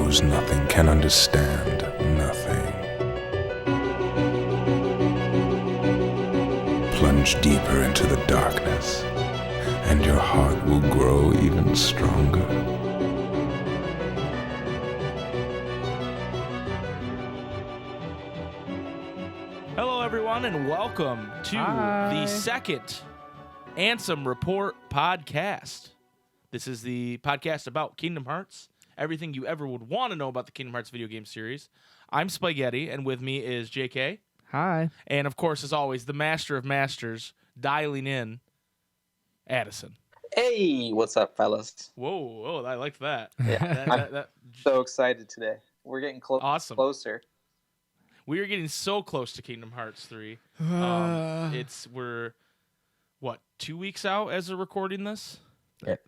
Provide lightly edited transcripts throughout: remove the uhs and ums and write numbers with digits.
knows nothing, can understand nothing. Plunge deeper into the darkness, and your heart will grow even stronger. Hello, everyone, and welcome to the second Ansem Report podcast. This is the podcast about Kingdom Hearts, everything you ever would want to know about the Kingdom Hearts video game series. I'm SpikeGhetti, and with me is JK. Hi. And, of course, as always, the master of masters, dialing in, Addison. Hey, what's up, fellas? Whoa, I like that. Yeah, so excited today. We're getting Awesome. closer. We are getting so close to Kingdom Hearts 3. We're 2 weeks out as of recording this?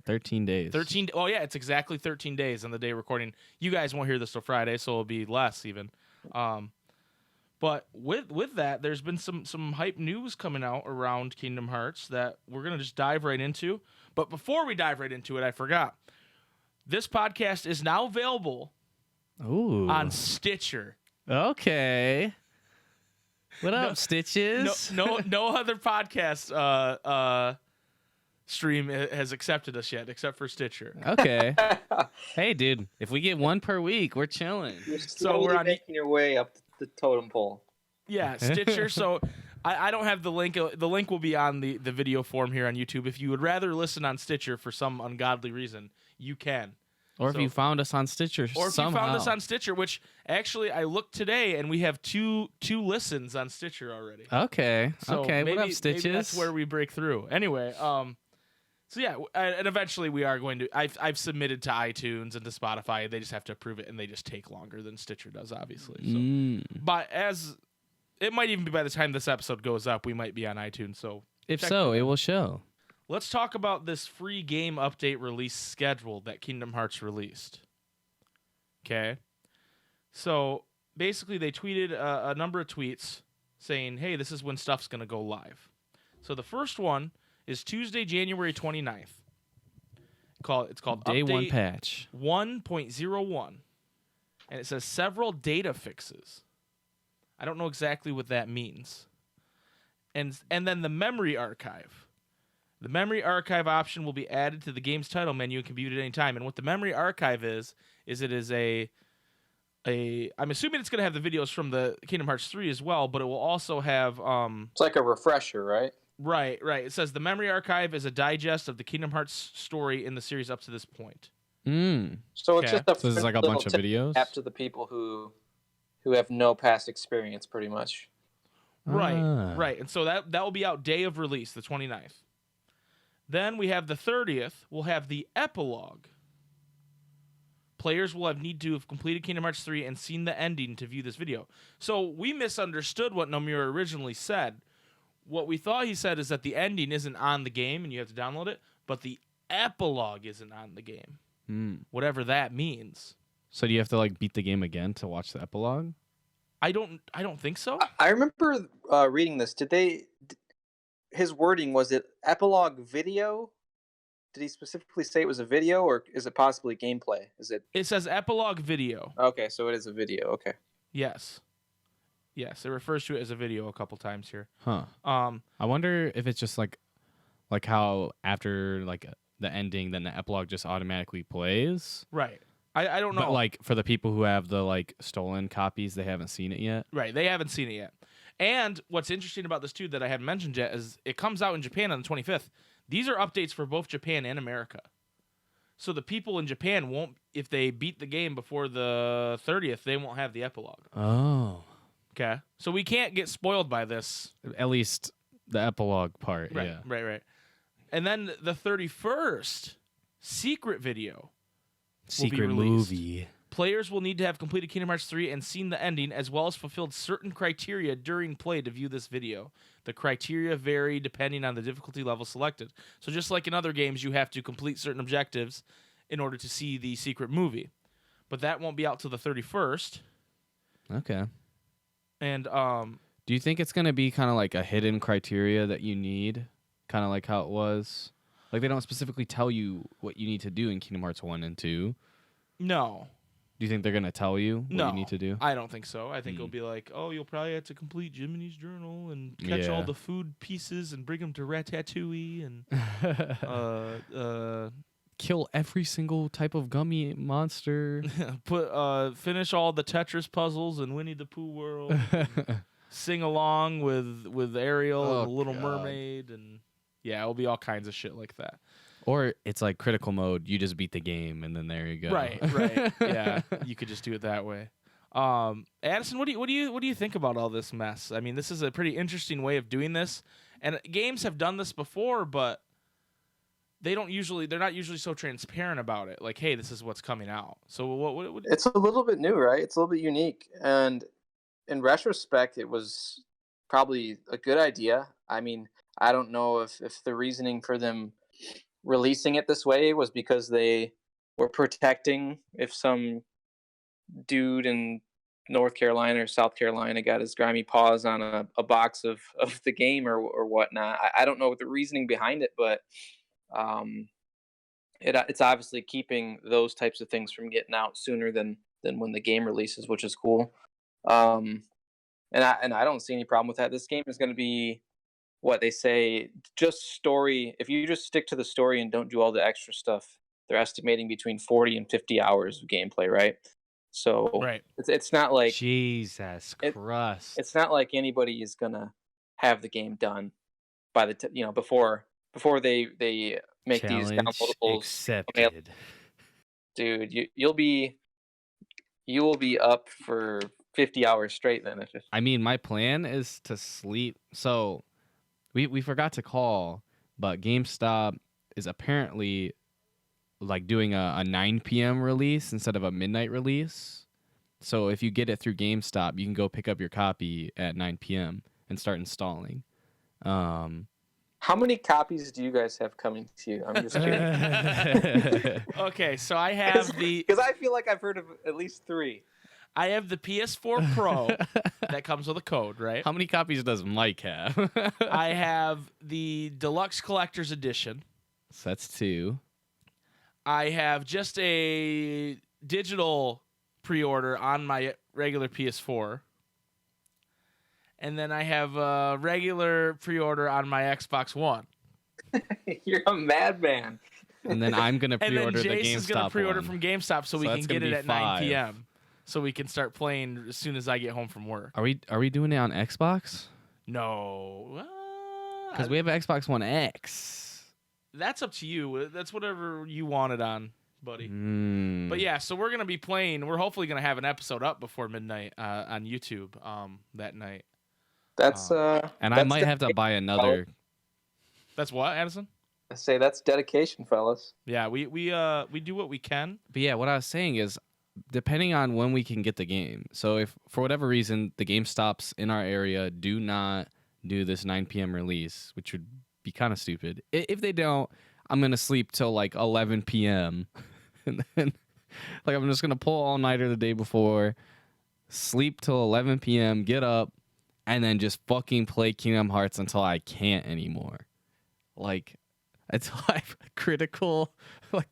13 days. 13. Oh yeah, it's exactly 13 days on the day recording. You guys won't hear this till Friday, so it'll be less even. But with that, there's been some hype news coming out around Kingdom Hearts that we're gonna just dive right into. But before we dive right into it, I forgot. This podcast is now available on Stitcher. Okay. What up, Stitches? No other podcast stream has accepted us yet, except for Stitcher. Okay. Hey, dude, if we get one per week, we're chilling. You're slowly making your way up the totem pole. Yeah, Stitcher. So I don't have the link. The link will be on the video form here on YouTube. If you would rather listen on Stitcher for some ungodly reason, you can. Or if you found us on Stitcher Or if somehow. you found us on Stitcher, which actually I looked today and we have two listens on Stitcher already. Okay. So okay. maybe, What up, Stitches? Maybe that's where we break through. Anyway, so yeah, and eventually we are going to. I've submitted to iTunes and to Spotify. They just have to approve it, and they just take longer than Stitcher does, obviously. So, but as it might even be by the time this episode goes up, we might be on iTunes. So If so, it will show. Let's talk about this free game update release schedule that Kingdom Hearts released. Okay. So basically they tweeted a number of tweets saying, hey, this is when stuff's going to go live. So the first one is Tuesday, January 29th. It's called Day Update 1 patch. 1.01. And it says several data fixes. I don't know exactly what that means. And then the memory archive. The memory archive option will be added to the game's title menu and can be viewed at any time. And what the memory archive is it is a I'm assuming it's going to have the videos from the Kingdom Hearts 3 as well, but it will also have It's like a refresher, right? Right. It says the memory archive is a digest of the Kingdom Hearts story in the series up to this point. So it's just a So this is like a bunch of videos? App to the people who have no past experience, pretty much. Right. And so that will be out day of release, the 29th. Then we have the 30th. We'll have the epilogue. Players will need to have completed Kingdom Hearts 3 and seen the ending to view this video. So we misunderstood what Nomura originally said. What we thought he said is that the ending isn't on the game and you have to download it, but the epilogue isn't on the game. Whatever that means. So do you have to beat the game again to watch the epilogue? I don't think so. I remember reading this. His wording, was it epilogue video? Did he specifically say it was a video, or is it possibly gameplay? It says epilogue video. Okay, so it is a video. Okay. Yes, it refers to it as a video a couple times here. Huh. I wonder if it's just like how after the ending, then the epilogue just automatically plays. Right. I don't know. But for the people who have the stolen copies, they haven't seen it yet. Right, they haven't seen it yet. And what's interesting about this too that I haven't mentioned yet is it comes out in Japan on the 25th. These are updates for both Japan and America. So the people in Japan won't, if they beat the game before the 30th, they won't have the epilogue. Oh. Okay. So we can't get spoiled by this. At least the epilogue part, Right, yeah. Right. And then the 31st, secret video. Secret movie. Players will need to have completed Kingdom Hearts 3 and seen the ending, as well as fulfilled certain criteria during play to view this video. The criteria vary depending on the difficulty level selected. So just like in other games, you have to complete certain objectives in order to see the secret movie. But that won't be out till the 31st. Okay. And do you think it's going to be kind of like a hidden criteria that you need? Kind of like how it was? Like they don't specifically tell you what you need to do in Kingdom Hearts 1 and 2. No. Do you think they're gonna tell you what No, you need to do? I don't think so. I think it'll be like, oh, you'll probably have to complete Jiminy's journal and catch all Yeah. the food pieces and bring them to Ratatouille and Kill every single type of gummy monster. finish all the Tetris puzzles in Winnie the Pooh world. And sing along with Ariel and the Little Mermaid, and yeah, it'll be all kinds of shit like that. Or it's like critical mode. You just beat the game, and then there you go. Right. Yeah, you could just do it that way. Addison, what do you think about all this mess? I mean, this is a pretty interesting way of doing this, and games have done this before, but they're not usually so transparent about it. Like, hey, this is what's coming out. So what It's a little bit new, right? It's a little bit unique, and in retrospect, it was probably a good idea. I mean, I don't know if the reasoning for them releasing it this way was because they were protecting if some dude in North Carolina or South Carolina got his grimy paws on a box of the game or whatnot. I don't know what the reasoning behind it, but it's obviously keeping those types of things from getting out sooner than when the game releases, which is cool. And I don't see any problem with that. This game is going to be what they say, just story. If you just stick to the story and don't do all the extra stuff, they're estimating between 40 and 50 hours of gameplay, right? So Right. It's not like Jesus Christ. it's not like anybody is gonna have the game done by the before they make these Challenge downloadables. accepted. Dude, you will be up for 50 hours straight then. I mean, my plan is to sleep. So we forgot to call, but GameStop is apparently like doing a 9 p.m. release instead of a midnight release. So if you get it through GameStop, you can go pick up your copy at 9 p.m. and start installing. How many copies do you guys have coming to you? I'm just curious. Okay, so I have because I feel like I've heard of at least 3. I have the PS4 Pro that comes with a code, right? How many copies does Mike have? I have the Deluxe Collector's Edition. So that's 2. I have just a digital pre-order on my regular PS4. And then I have a regular pre-order on my Xbox One. You're a madman. And then I'm going to And then pre-order the Jason's going to GameStop pre-order one. from GameStop so we that's can gonna get it be at 9 5. p.m. So we can start playing as soon as I get home from work. Are we doing it on Xbox? No. Because we have an Xbox One X. That's up to you. That's whatever you want it on, buddy. But yeah, so we're going to be playing. We're hopefully going to have an episode up before midnight on YouTube that night. That's and I might have to buy another. That's what, Addison? I say that's dedication, fellas. Yeah, we do what we can. But yeah, what I was saying is, depending on when we can get the game. So if for whatever reason the GameStops in our area do not do this 9 p.m. release, which would be kind of stupid. If they don't, I'm gonna sleep till like 11 p.m. and then like I'm just gonna pull all nighter the day before, sleep till 11 p.m., get up, and then just fucking play Kingdom Hearts until I can't anymore. Like, until I'm critical, like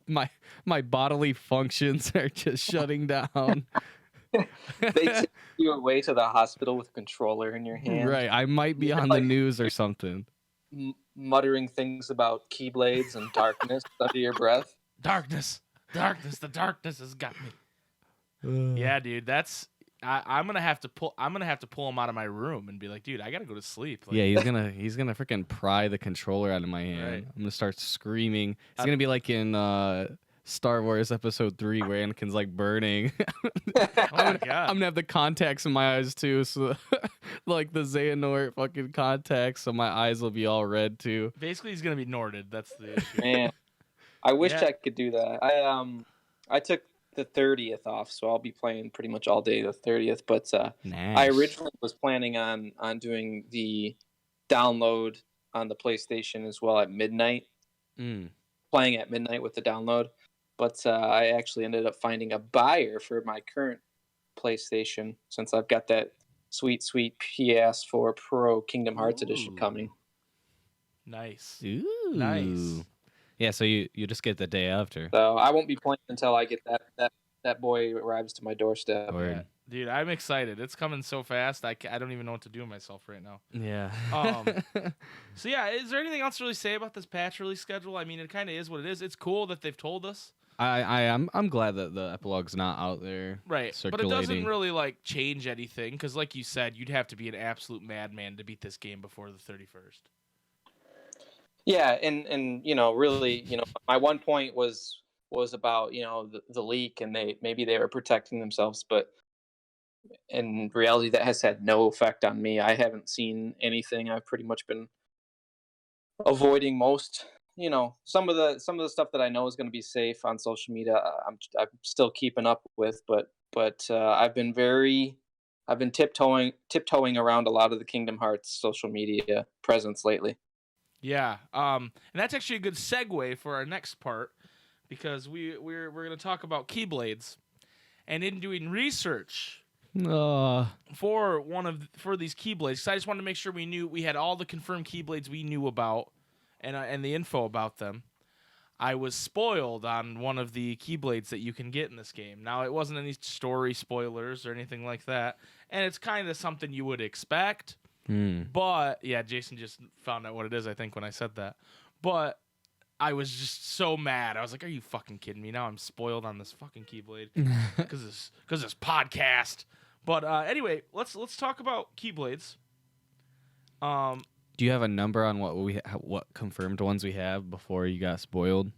my bodily functions are just shutting down. They take you away to the hospital with a controller in your hand. Right, I might be on the news or something. Muttering things about Keyblades and darkness under your breath. Darkness, the darkness has got me. Yeah, dude, that's. I'm gonna have to pull him out of my room and be like, dude, I gotta go to sleep. Like, Yeah, he's gonna freaking pry the controller out of my hand. Right. I'm gonna start screaming. It's gonna be like in Star Wars Episode 3 where Anakin's like burning. oh my god. I'm gonna have the contacts in my eyes too, so like the Xehanort fucking contacts, so my eyes will be all red too. Basically, he's gonna be Norded. That's the issue. Man, I wish Yeah. I could do that. I took the 30th off, so I'll be playing pretty much all day the 30th. But Nice. I originally was planning on doing the download on the PlayStation as well at midnight, playing at midnight with the download. But I actually ended up finding a buyer for my current PlayStation since I've got that sweet PS4 Pro Kingdom Hearts edition coming. Nice. Ooh. Nice. Yeah, so you just get the day after. So I won't be playing until I get that that boy arrives to my doorstep. Word. Dude, I'm excited. It's coming so fast. I don't even know what to do with myself right now. Yeah. So yeah, is there anything else to really say about this patch release schedule? I mean, it kind of is what it is. It's cool that they've told us. I'm glad that the epilogue's not out there. Right. Circulating. But it doesn't really like change anything because, like you said, you'd have to be an absolute madman to beat this game before the 31st. Yeah, and really, my one point was about the leak, and maybe they were protecting themselves, but in reality, that has had no effect on me. I haven't seen anything. I've pretty much been avoiding most. Some of the stuff that I know is going to be safe on social media. I'm still keeping up with, but I've been tiptoeing around a lot of the Kingdom Hearts social media presence lately. Yeah, and that's actually a good segue for our next part because we're going to talk about Keyblades, and in doing research for these Keyblades, so I just wanted to make sure we had all the confirmed Keyblades we knew about, and the info about them. I was spoiled on one of the Keyblades that you can get in this game. Now, it wasn't any story spoilers or anything like that, and it's kind of something you would expect. But yeah, Jason just found out what it is, I think, when I said that. But I was just so mad. I was like, "Are you fucking kidding me? Now I'm spoiled on this fucking Keyblade because this podcast." But anyway, let's talk about Keyblades. Do you have a number on what confirmed ones we have before you got spoiled?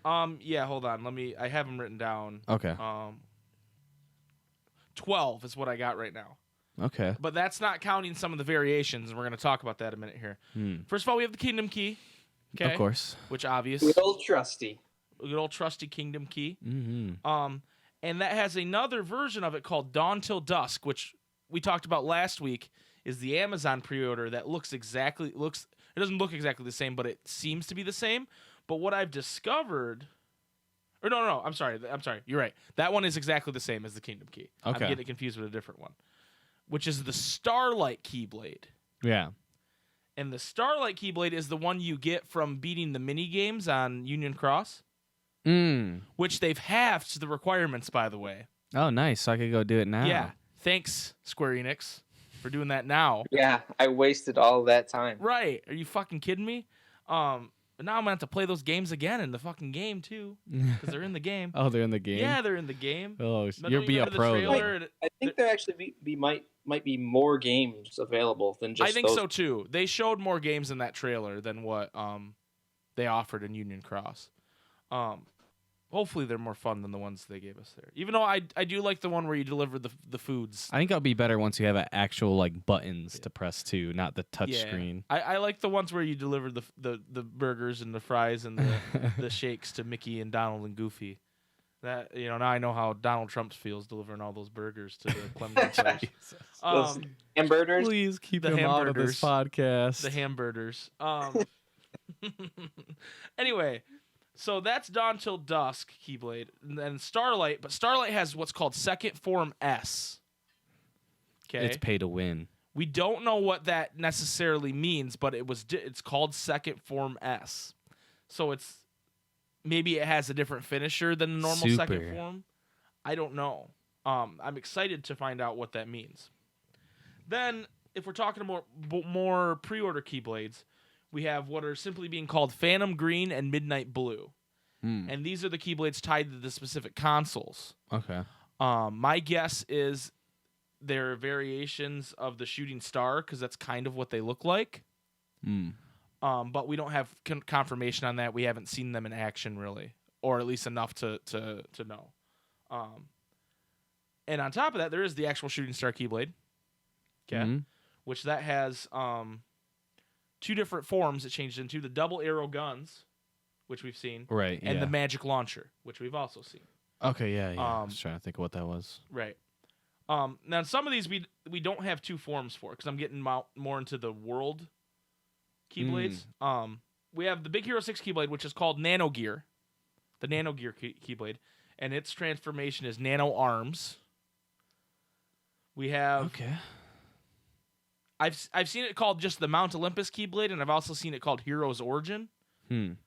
Yeah, hold on. I have them written down. Okay. 12 is what I got right now. Okay. But that's not counting some of the variations, and we're going to talk about that in a minute here. First of all, we have the Kingdom Key. Okay. Of course. Which obvious. Good old trusty Kingdom Key. Mm-hmm. And that has another version of it called Dawn Till Dusk, which we talked about last week, is the Amazon pre-order that it doesn't look exactly the same, but it seems to be the same. But what I've discovered, or no, I'm sorry, you're right. That one is exactly the same as the Kingdom Key. Okay. I'm getting it confused with a different one, which is the Starlight Keyblade. Yeah. And the Starlight Keyblade is the one you get from beating the mini games on Union Cross, which they've halved the requirements, by the way. Oh, nice. So I could go do it now. Yeah. Thanks, Square Enix, for doing that now. Yeah, I wasted all that time. Right. Are you fucking kidding me? But now I'm going to have to play those games again in the fucking game, too, because they're in the game. Oh, they're in the game? Yeah, they're in the game. Oh, you'll be a pro. I think there actually might be more games available than just I think those. so, too. They showed more games in that trailer than what they offered in Union Cross. Hopefully they're more fun than the ones they gave us there. Even though I do like the one where you deliver the foods. I think it'll be better once you have actual buttons to press too, not the touch screen. I like the ones where you deliver the burgers and the fries and the shakes to Mickey and Donald and Goofy. That now I know how Donald Trump feels delivering all those burgers to the Clemson players. Those hamburgers. Please keep the him out of hamburgers. this podcast. The hamburgers. Anyway. So that's Dawn Till Dusk Keyblade, and then Starlight. But Starlight has what's called Second Form S. Okay, It's pay to win. we don't know what that necessarily means, but it's called Second Form S. So maybe it has a different finisher than the normal Second Form. I don't know. I'm excited to find out what that means. Then, if we're talking more pre-order Keyblades, we have what are simply being called Phantom Green and Midnight Blue. And these are the Keyblades tied to the specific consoles. Okay. My guess is they're variations of the Shooting Star because that's kind of what they look like. But we don't have confirmation on that. We haven't seen them in action, really, or at least enough to know. And on top of that, there is the actual Shooting Star Keyblade. Okay. Which that has... two different forms it changed into: the double arrow guns, which we've seen, right, and the magic launcher, which we've also seen. Okay, yeah. I was trying to think of what that was. Right. Now some of these we don't have two forms for because I'm getting more into the world Keyblades. We have the Big Hero 6 Keyblade, which is called Nano Gear, the Nano Gear Keyblade, and its transformation is Nano Arms. We have I've seen it called just the Mount Olympus Keyblade, and I've also seen it called Hero's Origin. And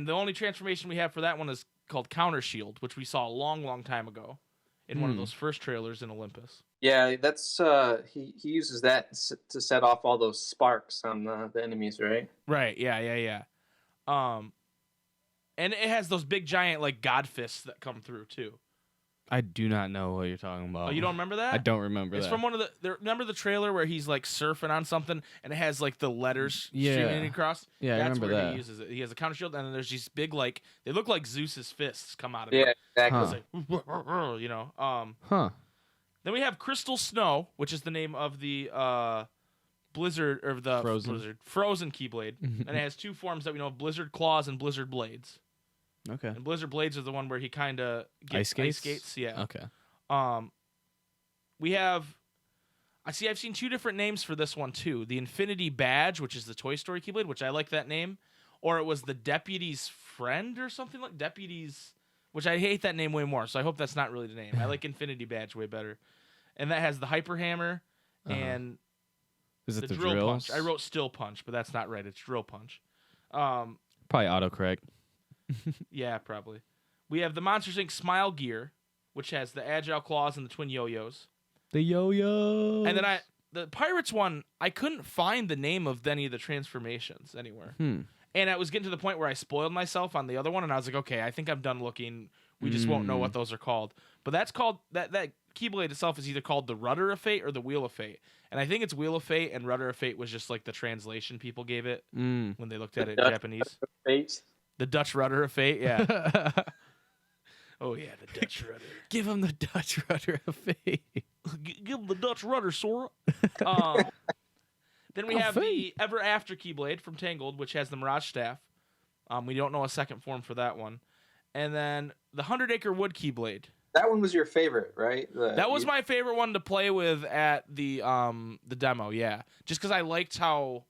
the only transformation we have for that one is called Counter Shield, which we saw a long, long time ago in one of those first trailers in Olympus. Yeah, that's he uses that to set off all those sparks on the enemies, right? Right. Yeah. And it has those big giant like god fists that come through too. I do not know what you're talking about. Oh, you don't remember that? I don't remember it's that. It's from one of the. Remember the trailer where he's like surfing on something and it has like the letters streaming across? Yeah, that's I remember where that. He uses it. He has a counter shield and then there's these big like they look like Zeus's fists come out of it. Yeah, exactly. exactly. It's like, Then we have Crystal Snow, which is the name of the Blizzard or the Frozen Keyblade, and it has two forms that we know of: Blizzard Claws and Blizzard Blades. Okay. And Blizzard Blades are the one where he kind of gets ice skates. Yeah. Okay. We have. I've seen two different names for this one too. The Infinity Badge, which is the Toy Story Keyblade, which I like that name, or it was the Deputy's Friend or something like Deputy's, which I hate that name way more. So I hope that's not really the name. I like Infinity Badge way better, and that has the Hyper Hammer and is it the Drill Punch. I wrote Still Punch, but that's not right. It's Drill Punch. Probably autocorrect. Yeah, probably. We have the Monsters Inc. Smile Gear, which has the Agile Claws and the Twin Yo-Yos. The yo-yo. And then the Pirates one, I couldn't find the name of any of the transformations anywhere. And I was getting to the point where I spoiled myself on the other one, and I was like, okay, I think I'm done looking. We just won't know what those are called. But that's called that Keyblade itself is either called the Rudder of Fate or the Wheel of Fate. And I think it's Wheel of Fate, and Rudder of Fate was just like the translation people gave it when they looked at it in Japanese. The Dutch Rudder of Fate, yeah. Oh, yeah, the Dutch Rudder. Give him the Dutch Rudder of Fate. Give him the Dutch Rudder, Sora. Then we have the Ever After Keyblade from Tangled, which has the Mirage Staff. We don't know a second form for that one. And then the 100 Acre Wood Keyblade. That one was your favorite, right? That was my favorite one to play with at the demo, yeah. Just because I liked how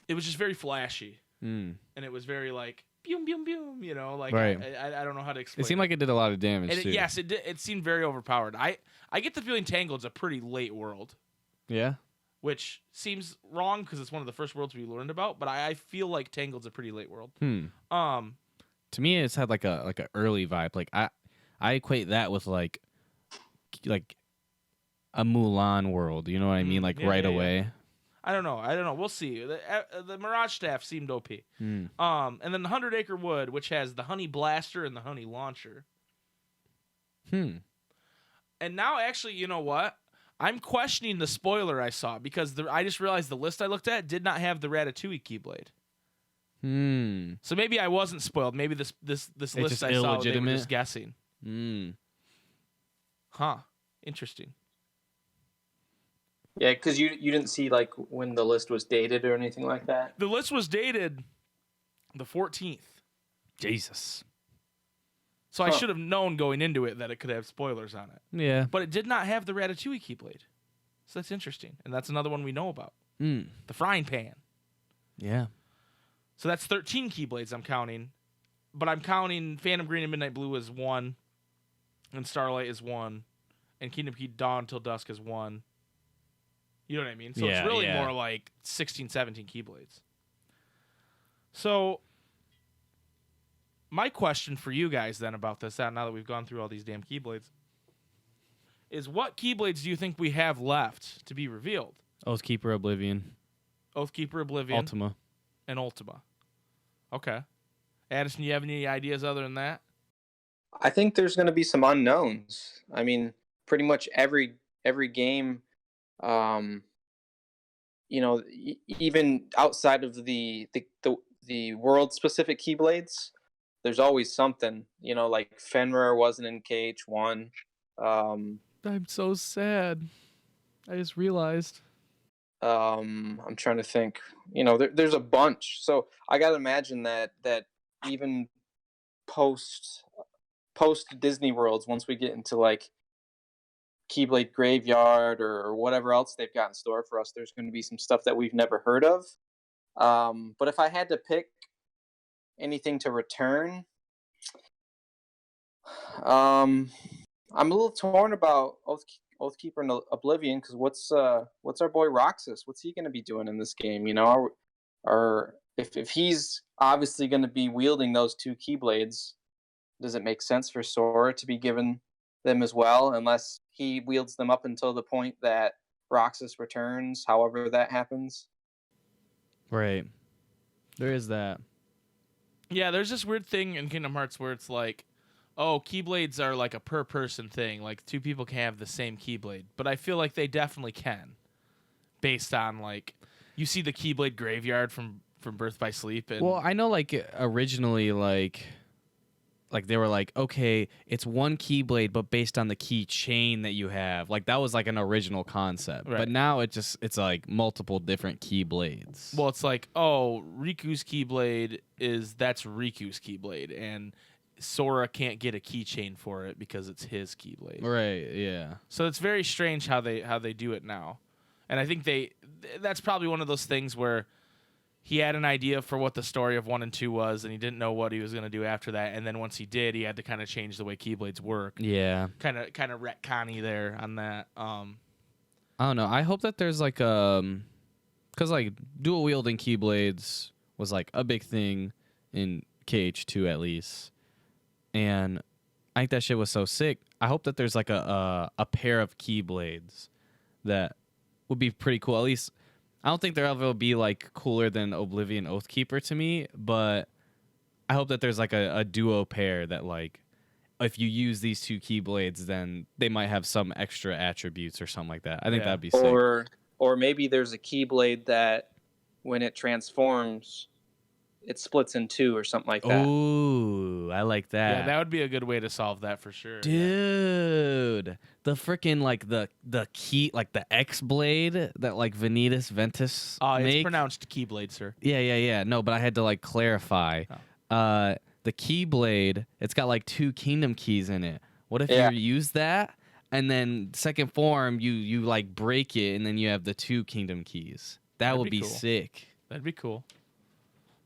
it was just very flashy. And it was very like, boom, boom, boom, you know? Like, right. I don't know how to explain it. Seemed like it did a lot of damage, too. Yes, it did. It seemed very overpowered. I get the feeling Tangled's a pretty late world. Yeah? Which seems wrong because it's one of the first worlds we learned about, but I feel like Tangled's a pretty late world. To me, it's had like a early vibe. Like I equate that with like a Mulan world. You know what I mean? Like right away. Yeah. I don't know. We'll see. The Mirage Staff seemed OP. And then the 100 Acre Wood, which has the Honey Blaster and the Honey Launcher. And now, actually, you know what? I'm questioning the spoiler I saw because I just realized the list I looked at did not have the Ratatouille Keyblade. So maybe I wasn't spoiled. Maybe this list I saw, they were just guessing. Huh. Interesting. Yeah, because you didn't see like when the list was dated or anything like that. The list was dated the 14th. Jesus. So I should have known going into it that it could have spoilers on it. Yeah. But it did not have the Ratatouille Keyblade. So that's interesting. And that's another one we know about. The Frying Pan. Yeah. So that's 13 Keyblades I'm counting. But I'm counting Phantom Green and Midnight Blue as 1. And Starlight is 1. And Kingdom Key Dawn Till Dusk is 1. You know what I mean? So it's really more like 16, 17 Keyblades. So my question for you guys then about this, now that we've gone through all these damn Keyblades, is what Keyblades do you think we have left to be revealed? Oathkeeper Oblivion. Oathkeeper Oblivion. Ultima. And Ultima. Okay. Addison, you have any ideas other than that? I think there's going to be some unknowns. I mean, pretty much every game, even outside of the world specific Keyblades, there's always something. Like Fenrir wasn't in KH1. I'm so sad. I just realized. I'm trying to think. There's a bunch. So I gotta imagine that even post Disney Worlds, once we get into like Keyblade Graveyard or whatever else they've got in store for us, there's going to be some stuff that we've never heard of. But if I had to pick anything to return, I'm a little torn about Oathkeeper and Oblivion, because what's our boy Roxas? What's he going to be doing in this game? Or if he's obviously going to be wielding those two Keyblades, does it make sense for Sora to be given them as well, unless he wields them up until the point that Roxas returns, however that happens? Right. There is that. Yeah, there's this weird thing in Kingdom Hearts where it's like, oh, Keyblades are like a per person thing. Like 2 people can have the same Keyblade. But I feel like they definitely can. Based on like, you see the Keyblade graveyard from Birth by Sleep. And Well, I know like originally like they were like, okay, it's one Keyblade, but based on the keychain that you have. Like that was like an original concept. Right. But now it's like multiple different Keyblades. well, it's like, oh, Riku's Keyblade that's Riku's Keyblade, and Sora can't get a keychain for it because it's his Keyblade. Right, yeah. So it's very strange how they do it now. And I think that's probably one of those things where he had an idea for what the story of 1 and 2 was, and he didn't know what he was going to do after that. And then once he did, he had to kind of change the way Keyblades work. Yeah. Kind of retconny there on that. I don't know. I hope that there's like because like dual wielding Keyblades was like a big thing in KH2 at least, and I think that shit was so sick. I hope that there's like a pair of Keyblades that would be pretty cool. At least I don't think there ever will be like cooler than Oblivion Oathkeeper to me, but I hope that there's like a duo pair that like if you use these 2 Keyblades, then they might have some extra attributes or something like that. I think that'd be sick. Or maybe there's a Keyblade that when it transforms, it splits in 2 or something like that. Ooh, I like that. Yeah, that would be a good way to solve that for sure. Dude, the freaking like the key, like the X blade that like Ventus It's make. pronounced Keyblade, sir. Yeah. No, but I had to like clarify. The Keyblade, it's got like 2 kingdom keys in it. What if you use that and then second form you like break it and then you have the 2 kingdom keys? That would be cool. sick. That'd be cool.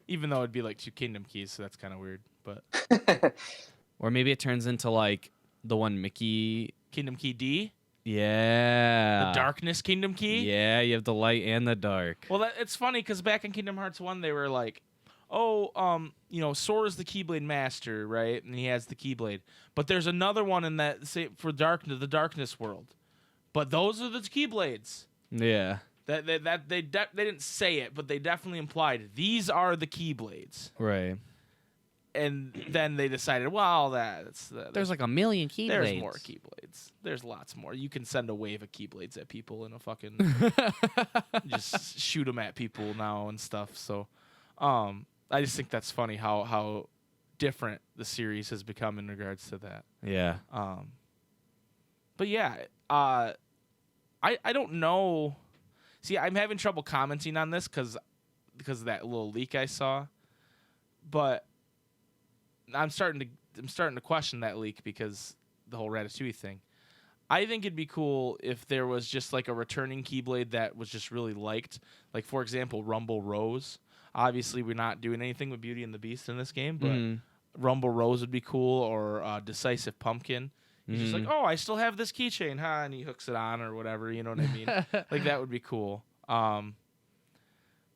Even though it'd be like 2 kingdom keys, so that's kind of weird. But Or maybe it turns into like the one Mickey. Kingdom Key D, Yeah. the Darkness Kingdom Key. Yeah, you have the light and the dark. Well, it's funny because back in Kingdom Hearts 1, they were like, oh, Sora's the Keyblade Master, right? And he has the Keyblade. But there's another one in that, say, for the Darkness world. But those are the Keyblades. Yeah. They didn't say it, but they definitely implied these are the Keyblades. Right. And then they decided, well, There's like a million Keyblades. There's more Keyblades. There's lots more. You can send a wave of Keyblades at people in a fucking just shoot them at people now and stuff. So, I just think that's funny how different the series has become in regards to that. Yeah. But yeah, I don't know. See, I'm having trouble commenting on this because of that little leak I saw, but I'm starting to question that leak because the whole Ratatouille thing. I think it'd be cool if there was just like a returning Keyblade that was just really liked. Like, for example, Rumble Rose. Obviously, we're not doing anything with Beauty and the Beast in this game, but Rumble Rose would be cool, or Decisive Pumpkin. He's just like, oh, I still have this keychain, huh? And he hooks it on or whatever, you know what I mean? Like, that would be cool. But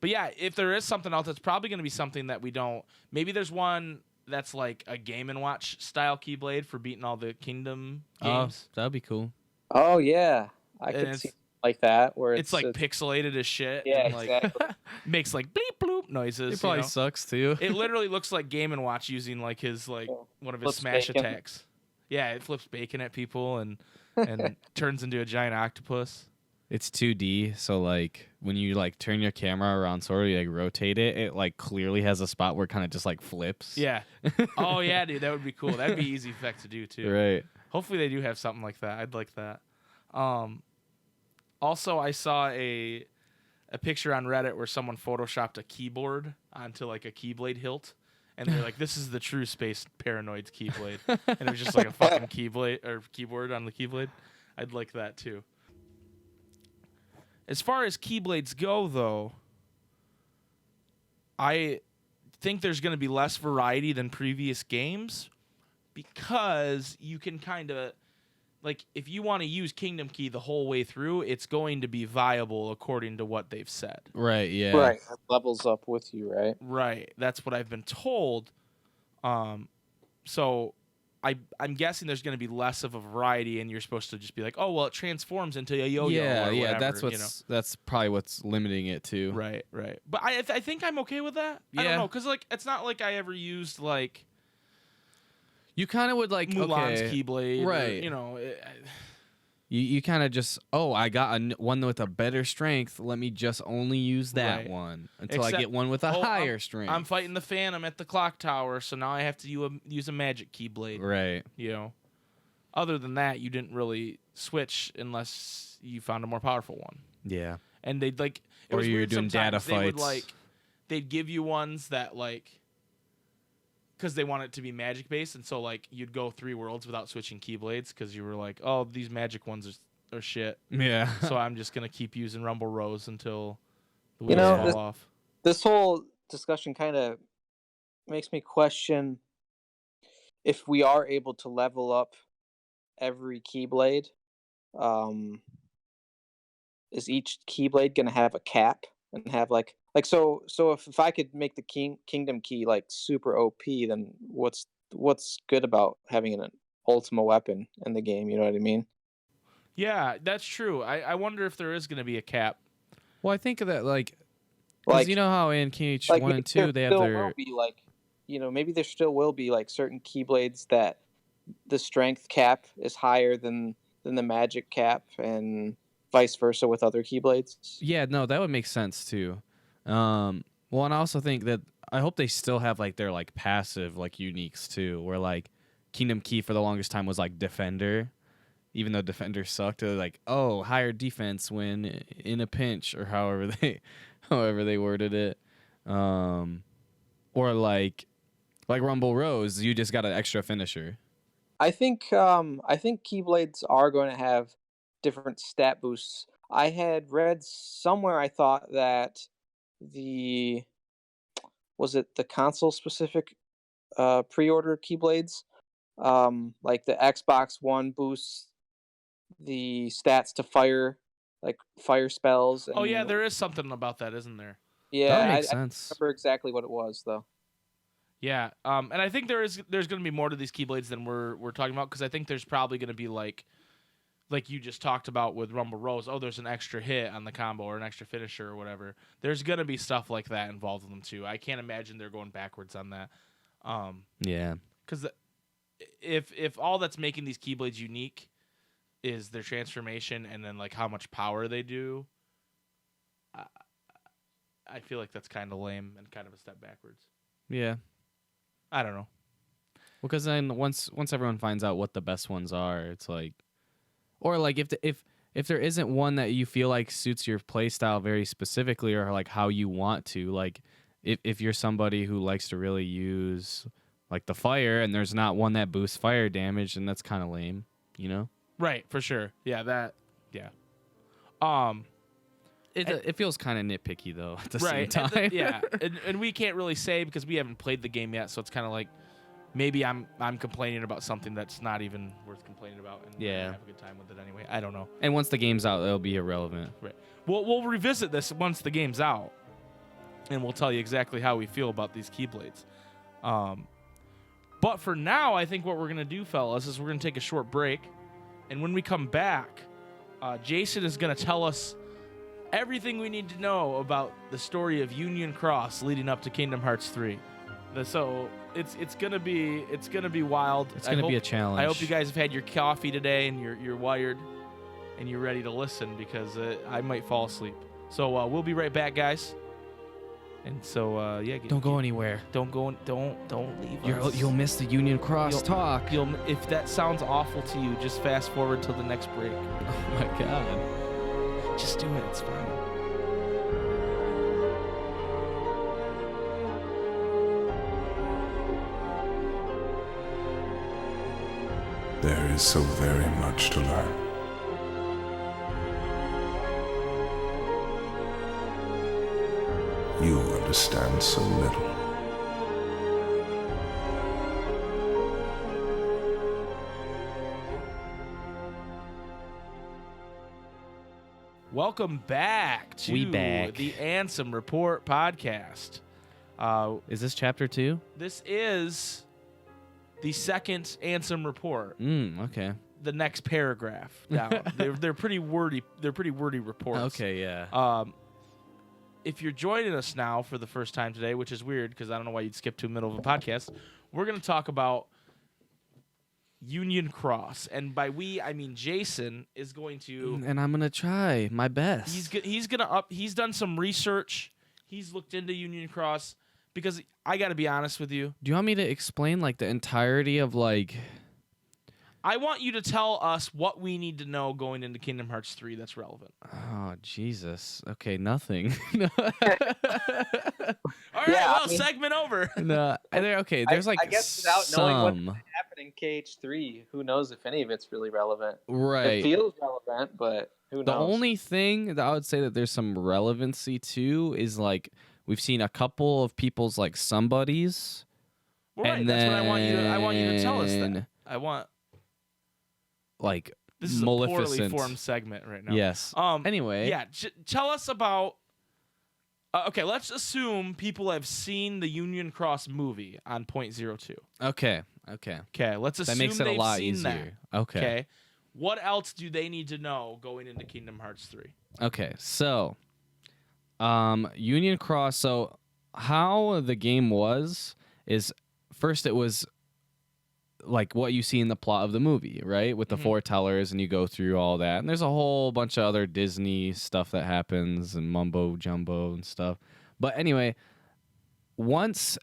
yeah, if there is something else, it's probably going to be something that we don't... Maybe there's one that's like a Game & Watch style Keyblade for beating all the Kingdom games. Oh, that'd be cool. Oh, yeah. I could see like that, where it's like pixelated as shit. Yeah, and like exactly. makes like bleep bloop noises. It probably sucks too. It literally looks like Game & Watch using like his like one of his Flips smash bacon. attacks. Yeah, it flips bacon at people and turns into a giant octopus. It's 2D, so like when you like turn your camera around Sora, you like rotate it, it like clearly has a spot where it kind of just like flips. Yeah. Oh yeah, dude, that would be cool. That'd be easy effect to do too. Right. Hopefully they do have something like that. I'd like that. Also, I saw a picture on Reddit where someone photoshopped a keyboard onto like a Keyblade hilt, and they're like, "This is the true Space Paranoid's Keyblade," and it was just like a fucking Keyblade or keyboard on the Keyblade. I'd like that too. As far as Keyblades go, though, I think there's going to be less variety than previous games because you can kind of like if you want to use Kingdom Key the whole way through, it's going to be viable according to what they've said. Right. Yeah. Right. It levels up with you, right? Right. That's what I've been told. So I'm guessing there's going to be less of a variety, and you're supposed to just be like, oh well, it transforms into a yo-yo. Yeah. or Yeah. whatever, That's what's that's probably what's limiting it too. Right. Right. But I think I'm okay with that. I don't Yeah. know, because like it's not like I ever used like You kind of would like Mulan's okay, Keyblade. right. Or, you know. You kind of just I got one with a better strength. Let me just only use that Right. one until I Except- get one with a higher strength. I'm fighting the Phantom at the clock tower, so now I have to use a magic Keyblade. Right. You know. Other than that, you didn't really switch unless you found a more powerful one. Yeah. And they'd like, it Or was you're weird doing data sometimes. They would, fights. like, they'd give you ones that like, because they want it to be magic based, and so like you'd go 3 worlds without switching Keyblades because you were like, oh, these magic ones are shit. Yeah. So I'm just gonna keep using Rumble Rose until the You wheels know, fall off. This whole discussion kind of makes me question if we are able to level up every Keyblade. Is each Keyblade gonna have a cap and have like so if I could make the Kingdom Key like super OP, then what's good about having an Ultima weapon in the game? You know what I mean? Yeah, that's true. I wonder if there is gonna be a cap. Well, I think of that because you know how in KH1 maybe and 2 there they have still their will be like, maybe there still will be like certain Keyblades that the strength cap is higher than the magic cap, and vice versa with other Keyblades. Yeah, no, that would make sense too. Well, and I also think that I hope they still have like their like passive like uniques too, where like Kingdom Key for the longest time was like Defender, even though Defender sucked. They're like, oh, higher defense when in a pinch, or however they worded it, or like Rumble Rose, you just got an extra finisher. I think Keyblades are going to have different stat boosts. I had read somewhere, I thought that was it the console specific pre-order Keyblades, like the Xbox One boosts the stats to fire spells. Oh yeah, there is something about that, isn't there? Yeah, That makes I don't sense. remember exactly what it was though. Yeah, and I think there's going to be more to these Keyblades than we're talking about, because I think there's probably going to be like you just talked about with Rumble Rose. Oh, there's an extra hit on the combo or an extra finisher or whatever. There's going to be stuff like that involved with them too. I can't imagine they're going backwards on that. Yeah. Because if all that's making these Keyblades unique is their transformation and then like how much power they do, I feel like that's kind of lame and kind of a step backwards. Yeah. I don't know. Well, because then once everyone finds out what the best ones are, it's like, or like if there isn't one that you feel like suits your play style very specifically, or like how you want to, like if you're somebody who likes to really use like the fire, and there's not one that boosts fire damage, then that's kind of lame, you know? Right, for sure. Yeah, yeah. It feels kind of nitpicky though at the Right, same time. yeah, and we can't really say because we haven't played the game yet, so it's kind of like maybe I'm complaining about something that's not even worth complaining about, and we're Yeah. gonna have a good time with it anyway. I don't know. And once the game's out, it'll be irrelevant. Right. We'll revisit this once the game's out, and we'll tell you exactly how we feel about these Keyblades. But for now, I think what we're gonna do, fellas, is we're gonna take a short break, and when we come back, Jason is gonna tell us everything we need to know about the story of Union Cross leading up to Kingdom Hearts 3. So it's gonna be wild. It's gonna be a challenge. I hope you guys have had your coffee today and you're wired and you're ready to listen, because I might fall asleep. So we'll be right back, guys. And so yeah, Don't go anywhere. don't leave us. You'll miss the Union Cross talk. If that sounds awful to you, just fast forward till the next break. Oh my god. Just do it. It's fine. There is so very much to learn. You understand so little. Welcome back to We back. the Ansem Report podcast. Is this chapter 2? This is the second Ansem Report. Okay. The next paragraph down. they're pretty wordy. They're pretty wordy reports. Okay, yeah. If you're joining us now for the first time today, which is weird because I don't know why you'd skip to the middle of a podcast, we're going to talk about Union Cross, and by we I mean Jason is going to, and I'm gonna try my best. He's done some research. He's looked into Union Cross because I got to be honest with you. Do you want me to explain like the entirety of like? I want you to tell us what we need to know going into Kingdom Hearts 3 that's relevant. Oh Jesus! Okay, nothing. All right, segment over. No, okay. There's like I guess without knowing what's some. going to happen in KH3, who knows if any of it's really relevant? Right. It feels relevant, but who knows? The only thing that I would say that there's some relevancy to is like we've seen a couple of people's like somebodies. Well, right, and that's then, what I want you to tell us that. I want like this is Maleficent. a poorly formed segment right now. Yes. Anyway. Yeah, tell us about. Okay, let's assume people have seen the Union Cross movie on .02. Okay. Okay, let's assume That makes it a they've lot seen easier. That. Okay. What else do they need to know going into Kingdom Hearts 3? Okay, so Union Cross, so how the game was is first it was like what you see in the plot of the movie, right? With the foretellers, and you go through all that. And there's a whole bunch of other Disney stuff that happens and mumbo jumbo and stuff. But anyway, once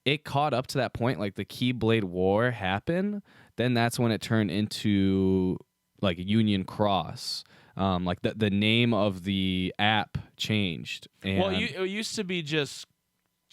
it caught up to that point, like the Keyblade War happened, then that's when it turned into like Union Cross. Like the name of the app changed. And Well, it used to be just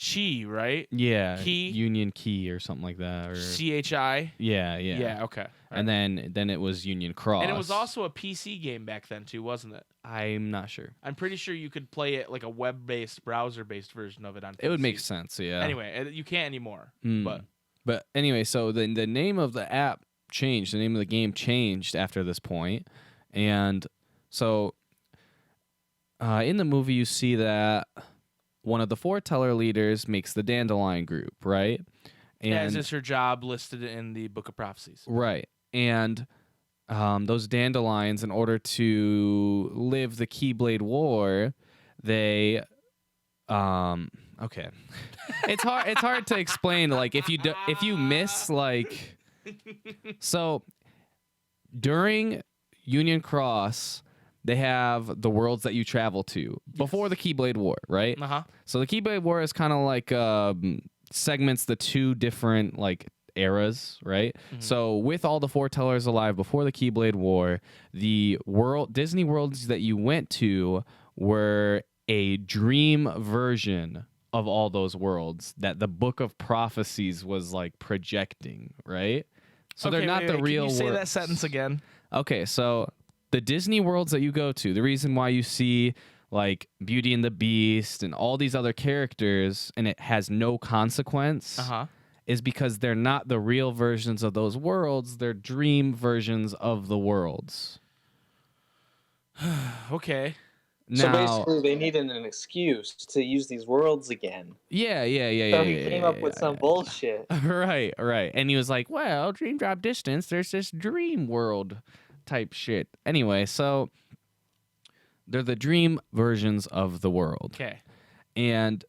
Chi, right? yeah, Key? Union Key or something like that. Or CHI? yeah. Yeah, okay. And then it was Union Cross. And it was also a PC game back then too, wasn't it? I'm not sure. I'm pretty sure you could play it like a web-based, browser-based version of it on PC. It would make sense, yeah. Anyway, you can't anymore. But anyway, so the name of the app changed. The name of the game changed after this point. And so in the movie, you see that one of the foreteller leaders makes the Dandelion group, right? And yeah, is this her job listed in the Book of Prophecies? Right. And those dandelions, in order to live the Keyblade War, they okay. It's hard to explain, like if you miss like so during Union Cross, they have the worlds that you travel to before the Keyblade War, right? So the Keyblade War is kind of like segments the two different like eras, right? So with all the foretellers alive before the Keyblade War, the Disney worlds that you went to were a dream version of all those worlds that the Book of Prophecies was like projecting, right? So they're not the real worlds. Can you say that sentence again? Okay, so the Disney worlds that you go to, the reason why you see like Beauty and the Beast and all these other characters and it has no consequence is because they're not the real versions of those worlds. They're dream versions of the worlds. Okay. So Now, basically, they needed an excuse to use these worlds again. Yeah. So he came up with some bullshit. Right. And he was like, well, Dream Drop Distance, there's this dream world type shit. Anyway, so they're the dream versions of the world. Okay. And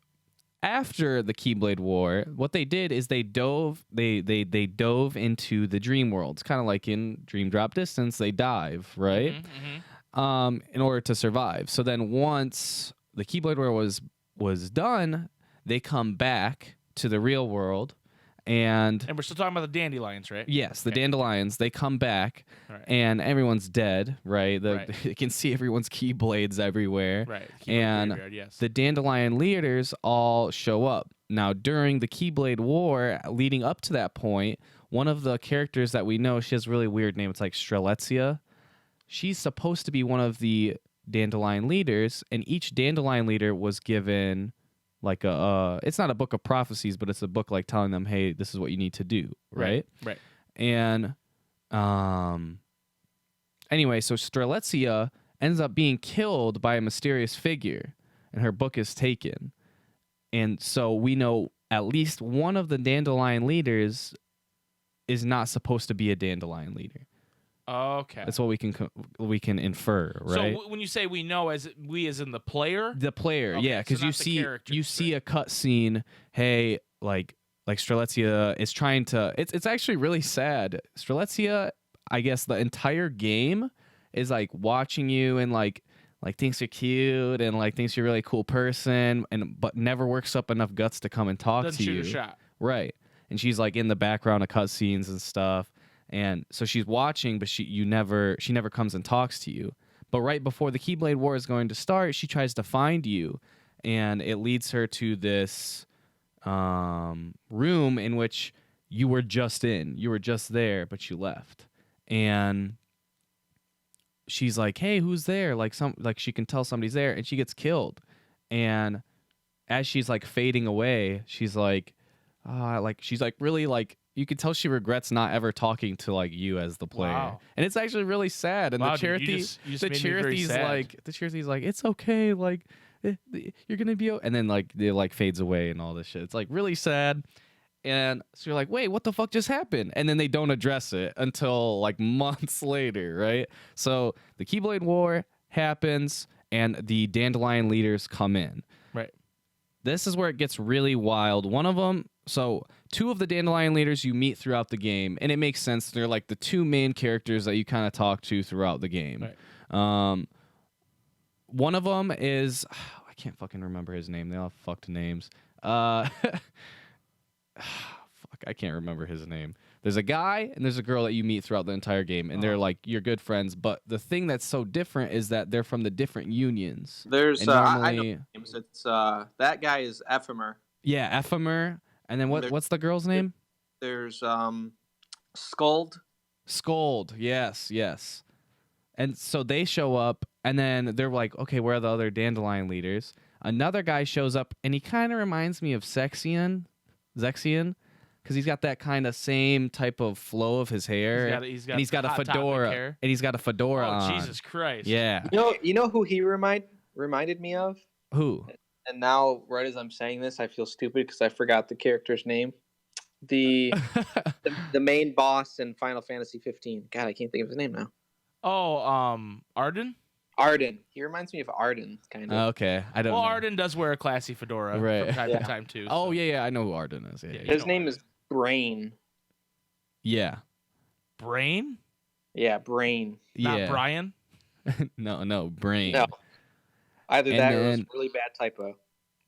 after the Keyblade War, what they did is they dove into the dream worlds, kind of like in Dream Drop Distance, they dive, right? In order to survive. So then once the Keyblade War was done, they come back to the real world. And we're still talking about the dandelions, right? Yes, the dandelions, they come back, and everyone's dead, right? You can see everyone's keyblades everywhere. Right. And the dandelion leaders all show up. Now, during the Keyblade War, leading up to that point, one of the characters that we know, she has a really weird name. It's like Strelitzia. She's supposed to be one of the dandelion leaders, and each dandelion leader was given like it's not a book of prophecies, but it's a book like telling them, hey, this is what you need to do, right? Right. And anyway, so Strelitzia ends up being killed by a mysterious figure, and her book is taken. And so we know at least one of the dandelion leaders is not supposed to be a dandelion leader. Okay. That's what we can infer, right? So when you say we know, as in the player? The player, Okay, yeah, because so you not the see characters, see a cut scene. Hey, like Strelitzia is trying to. It's actually really sad. Strelitzia, I guess the entire game is like watching you and like thinks you're cute and like thinks you're a really cool person, but never works up enough guts to come and talk Doesn't to shoot you. a shot. Right. And she's like in the background of cutscenes and stuff. And so she's watching, but she never comes and talks to you. But right before the Keyblade War is going to start, she tries to find you, and it leads her to this room in which you were just in. You were just there, but you left. And she's like, "Hey, who's there?" Like she can tell somebody's there, and she gets killed. And as she's like fading away, she's like, she's like really like. You can tell she regrets not ever talking to like you as the player, Wow. And it's actually really sad. And Wow, the dude, charity, you just made me very sad. the charity's like, it's okay, like you're gonna be, and then like it like fades away and all this shit. It's like really sad, and so you're like, wait, what the fuck just happened? And then they don't address it until like months later, right? So the Keyblade War happens, and the dandelion leaders come in. Right. This is where it gets really wild. One of them. So, two of the dandelion leaders you meet throughout the game, and it makes sense. They're like the two main characters that you kind of talk to throughout the game. Right. One of them is I can't fucking remember his name. They all have fucked names. Fuck, I can't remember his name. There's a guy and there's a girl that you meet throughout the entire game, and they're like your good friends. But the thing that's so different is that they're from the different unions. There's And I know normally- names. It's that guy is Ephemer. Yeah, Ephemer. And then what's the girl's name? There's Scold. Scold. Yes. And so they show up, and then they're like, okay, where are the other dandelion leaders? Another guy shows up, and he kind of reminds me of Zexion, because he's got that kind of same type of flow of his hair. He's and he's got a hot topic fedora. hair. And he's got a fedora Oh, on. Jesus Christ. Yeah. You know who he reminded me of? Who? And now, right as I'm saying this, I feel stupid because I forgot the character's name. The main boss in Final Fantasy 15. God, I can't think of his name now. Oh, Arden? Arden. He reminds me of Arden, kind of. Okay. I don't Well, know. Arden does wear a classy fedora Right. from time Yeah. to time, too. Oh, so. yeah. I know who Arden is. Yeah. Yeah. His name is Brain. Yeah. Brain? Yeah, Brain. Not Yeah. Brian? No, Brain. No. Either And that or it was then- a really bad typo.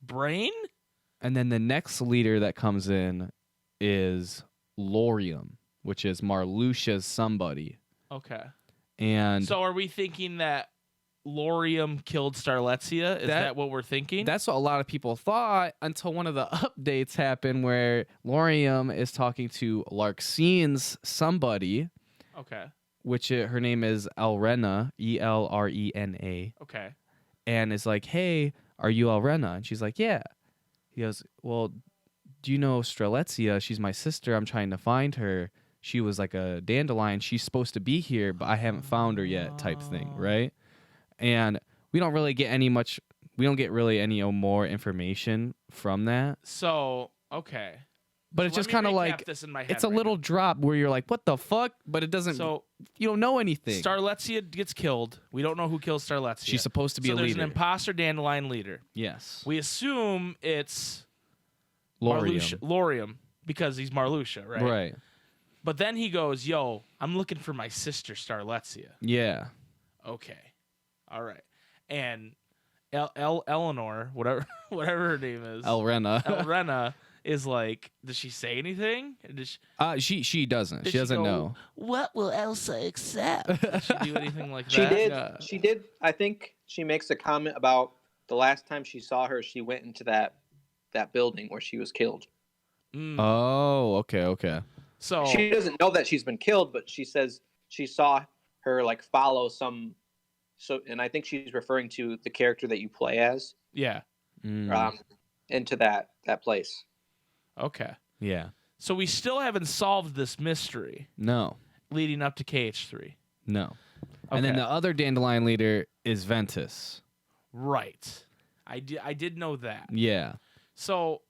Brain? And then the next leader that comes in is Lorium, which is Marluxia's somebody. Okay. And So are we thinking that Lorium killed Starletzia? Is that what we're thinking? that's what a lot of people thought until one of the updates happened where Lorium is talking to Larxine's somebody, Okay. which her name is Elrena, Elrena, Okay. and is like, hey, are you Elrena? And she's like, yeah. He goes, well, do you know Strelitzia? She's my sister. I'm trying to find her. She was like a dandelion. She's supposed to be here, but I haven't found her yet, type thing, right? And we don't really get any really any more information from that. So, okay. But So it's let just me kind of recap like, this in my head it's a right little now. drop where you're like, what the fuck? But it doesn't, So you don't know anything. Starletzia gets killed. We don't know who kills Starletzia. She's supposed to be so a there's leader. an imposter dandelion leader. Yes. We assume it's Lorium. Lorium because he's Marluxia, right? Right. But then he goes, yo, I'm looking for my sister Starletzia. Yeah. Okay. All right. And Eleanor, whatever her name is, Elrena. Elrena is like, does she say anything? Does She doesn't. Did She doesn't go, know. What will Elsa accept? Did she do anything like She that? did. Yeah. She did. I think she makes a comment about the last time she saw her. She went into that building where she was killed. Mm. Oh, okay. So She doesn't know that she's been killed, but she says she saw her like follow some. So, and I think she's referring to the character that you play as yeah. into that place. Okay. Yeah. So we still haven't solved this mystery No. leading up to KH3. No. And then Okay. the other dandelion leader is Ventus. Right. I did know that. Yeah. So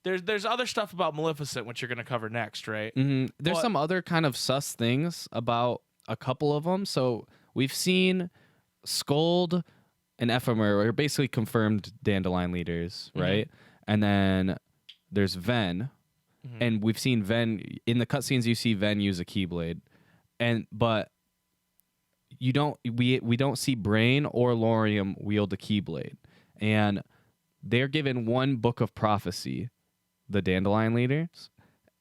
there's other stuff about Maleficent which you're going to cover next, right? There's But- some other kind of sus things about a couple of them. So we've seen Scold and Ephemer are basically confirmed dandelion leaders, right? And then there's Ven, and we've seen Ven in the cutscenes. You see Ven use a Keyblade, but we don't see Brain or Lorium wield a Keyblade, and they're given one book of prophecy. The dandelion leaders,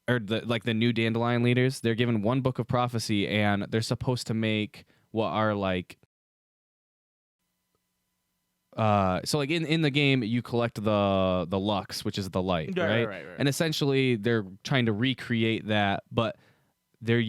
or the new dandelion leaders, they're given one book of prophecy, and they're supposed to make what are like. So like in the game, you collect the lux, which is the light, right? Right. And essentially, they're trying to recreate that, but they're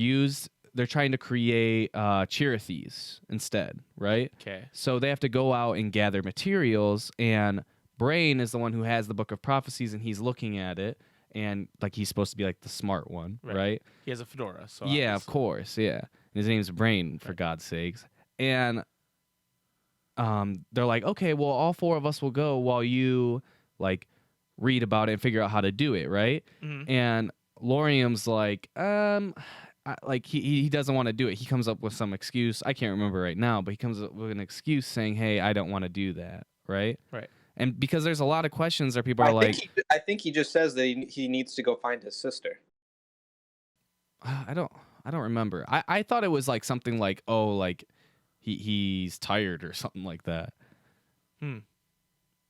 trying to create Chirithes instead, right? Okay. So they have to go out and gather materials, and Brain is the one who has the book of prophecies, and he's looking at it, and like he's supposed to be like the smart one, right? He has a fedora, so Yeah, of obviously. course, yeah. And his name's Brain, for God's sakes. And they're like, okay, well, all four of us will go while you like read about it and figure out how to do it, right? And Lorium's like, he doesn't want to do it. He comes up with some excuse. I can't remember right now, but he comes up with an excuse saying, hey, I don't want to do that, right? Right. And because there's a lot of questions that people are like, I think he just says that he needs to go find his sister. I don't remember. I thought it was like something like, oh, like he's tired or something like that.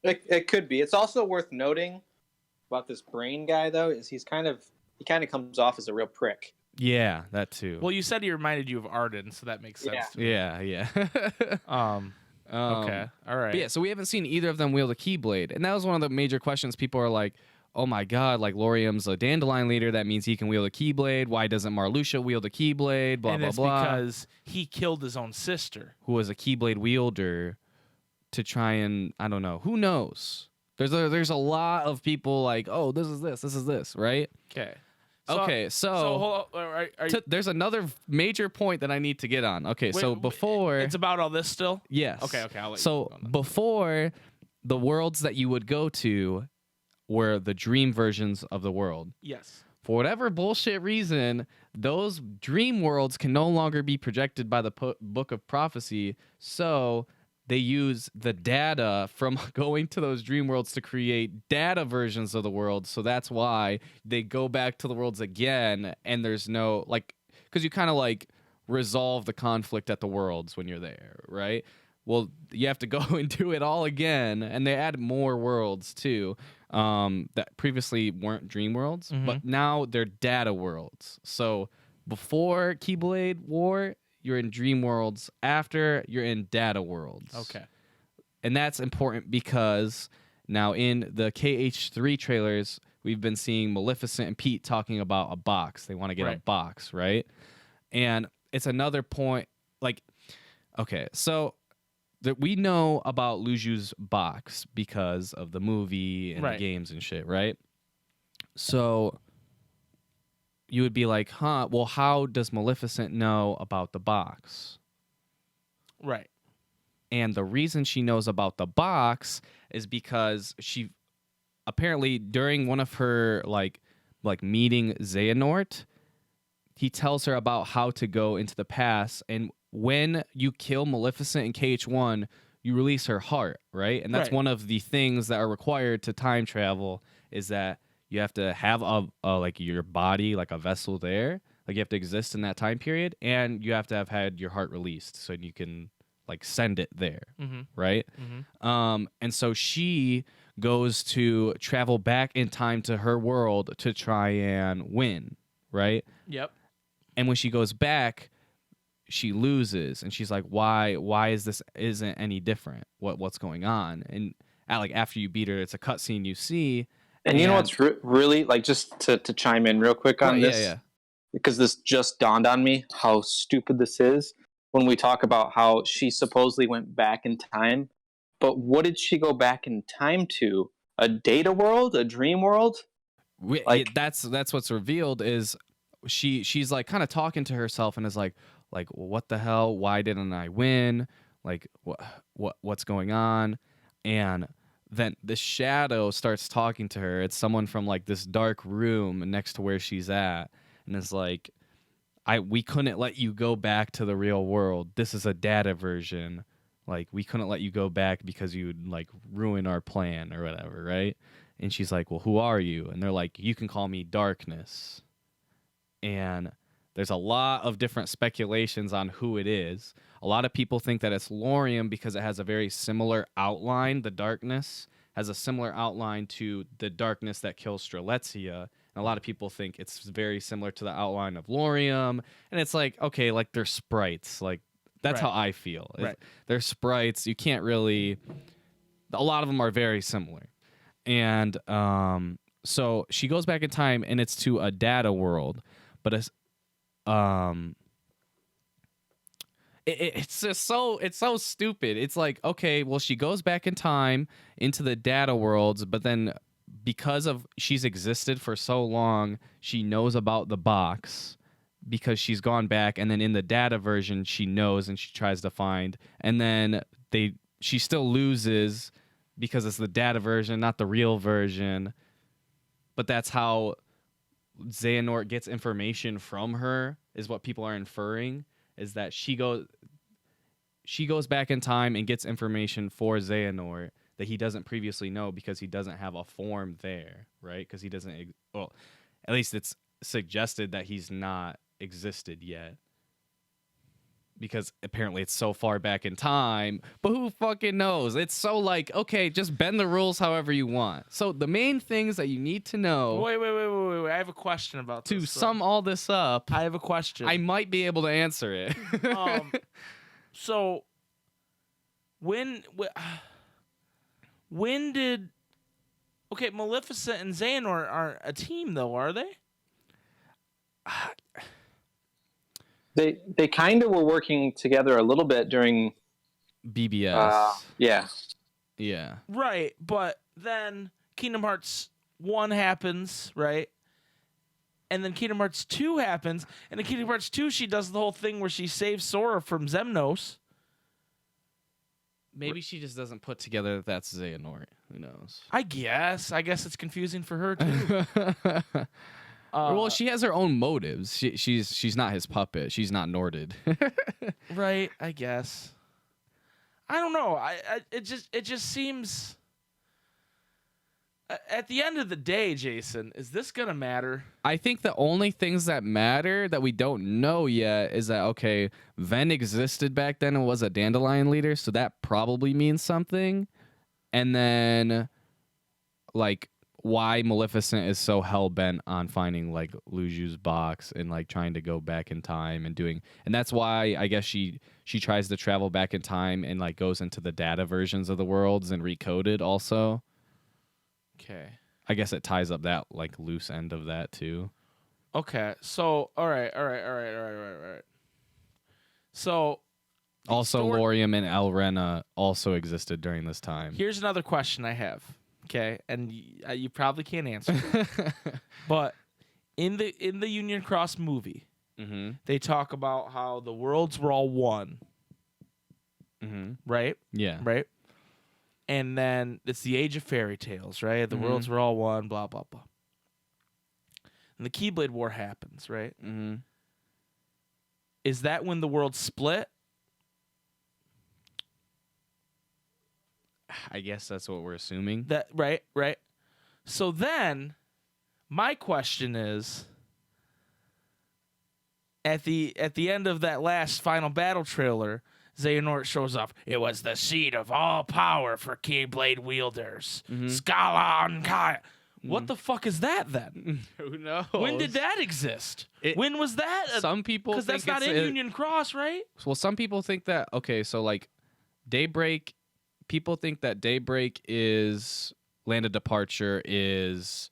It could be. It's also worth noting about this Brain guy, though, is he kind of comes off as a real prick. Yeah, that too. Well, you said he reminded you of Arden, so that makes sense. Yeah. To me. Yeah. Okay. All right. But yeah, so we haven't seen either of them wield a Keyblade. And that was one of the major questions. People are like, oh my god, like Lorium's a dandelion leader. That means he can wield a Keyblade. Why doesn't Marluxia wield a Keyblade? Blah, and blah, it's blah. because he killed his own sister. Who was a Keyblade wielder to try and, I don't know. Who knows? There's a lot of people like, oh, this is this, right? Okay. So hold on. Are you, there's another major point that I need to get on. Okay, so wait, before... it's about all this still? Yes. Okay, I'll let you So go on that. before, the worlds that you would go to were the dream versions of the world. Yes. For whatever bullshit reason, those dream worlds can no longer be projected by the Book of Prophecy, so they use the data from going to those dream worlds to create data versions of the world. So that's why they go back to the worlds again, and there's no, like, because you kind of like resolve the conflict at the worlds when you're there, right? Well, you have to go and do it all again, and they add more worlds too that previously weren't dream worlds, but now they're data worlds. So before Keyblade War, you're in dream worlds. After, you're in data worlds. Okay. And that's important because now in the KH3 trailers, we've been seeing Maleficent and Pete talking about a box. They want to get a box, right? And it's another point, like, okay, so that we know about Luju's box because of the movie and the games and shit, right? So you would be like, huh, well, how does Maleficent know about the box? Right. And the reason she knows about the box is because she apparently during one of her like meeting Xehanort, he tells her about how to go into the past, and when you kill Maleficent in KH1, you release her heart, right? And that's one of the things that are required to time travel is that you have to have a like your body, like a vessel there. Like you have to exist in that time period, and you have to have had your heart released so you can like send it there, right? And so she goes to travel back in time to her world to try and win, right? Yep. And when she goes back, she loses, and she's like, "Why is this isn't any different? What's going on?" And after you beat her, it's a cutscene you see. And you know what's really like, just to chime in real quick on this, because this just dawned on me how stupid this is when we talk about how she supposedly went back in time. But what did she go back in time to? A data world? A dream world? That's what's revealed is she's like kind of talking to herself and is like, like, well, what the hell? Why didn't I win? Like, what's going on? And then the shadow starts talking to her. It's someone from like this dark room next to where she's at, and it's like, we couldn't let you go back to the real world. This is a data version. Like, we couldn't let you go back because you'd like ruin our plan or whatever, right? And she's like, well, who are you? And they're like, you can call me Darkness. And there's a lot of different speculations on who it is. A lot of people think that it's Lorium because it has a very similar outline. The Darkness has a similar outline to the darkness that kills Strelitzia. And a lot of people think it's very similar to the outline of Lorium. And it's like, okay, like they're sprites. Like, that's how I feel. Right. They're sprites. You can't really... A lot of them are very similar. And so she goes back in time, and it's to a data world. But it's just it's so stupid. It's like, okay, well, she goes back in time into the data worlds, but then because of she's existed for so long, she knows about the box because she's gone back, and then in the data version she knows and she tries to find, and then she still loses because it's the data version, not the real version. But that's how Xehanort gets information from her, is what people are inferring, is that she goes back in time and gets information for Xehanort that he doesn't previously know because he doesn't have a form there, right? Because he doesn't, well, at least it's suggested that he's not existed yet. Because apparently it's so far back in time, but who fucking knows? It's so like, okay, just bend the rules however you want. So the main things that you need to know... Wait. I have a question about this. To sum all this up... I have a question. I might be able to answer it. So, when did... Okay, Maleficent and Xehanort aren't a team, though, are they? They kind of were working together a little bit during BBS. Yeah. Right, but then Kingdom Hearts 1 happens, right? And then Kingdom Hearts 2 happens, and in Kingdom Hearts 2 she does the whole thing where she saves Sora from Xemnos. Maybe she just doesn't put together that that's Xehanort. Who knows? I guess it's confusing for her too. Well, she has her own motives. She's not his puppet. She's not Norded. Right, I guess. I don't know. It just seems. At the end of the day, Jason, is this gonna matter? I think the only things that matter that we don't know yet is that, okay, Ven existed back then and was a Dandelion leader, so that probably means something. And then, like, why Maleficent is so hell-bent on finding, like, Luju's box and, like, trying to go back in time and doing... And that's why, I guess, she tries to travel back in time and, like, goes into the data versions of the worlds and recode it also. Okay. I guess it ties up that, like, loose end of that, too. Okay, so, all right. So... Also, Lorium and Elrena also existed during this time. Here's another question I have. Okay, and you probably can't answer it. But in the Union Cross movie, they talk about how the worlds were all one. Right? Yeah. Right? And then it's the age of fairy tales, right? The worlds were all one, blah, blah, blah. And the Keyblade War happens, right? Is that when the world split? I guess that's what we're assuming. That right. So then, my question is, at the end of that last final battle trailer, Xehanort shows up. It was the seed of all power for Keyblade wielders. Scala and Kaya. What the fuck is that then? Who knows? When did that exist? When was that? Some people think because that's not in Union Cross, right? Well, some people think that. Okay, so like Daybreak. People think that Daybreak is Land of Departure, is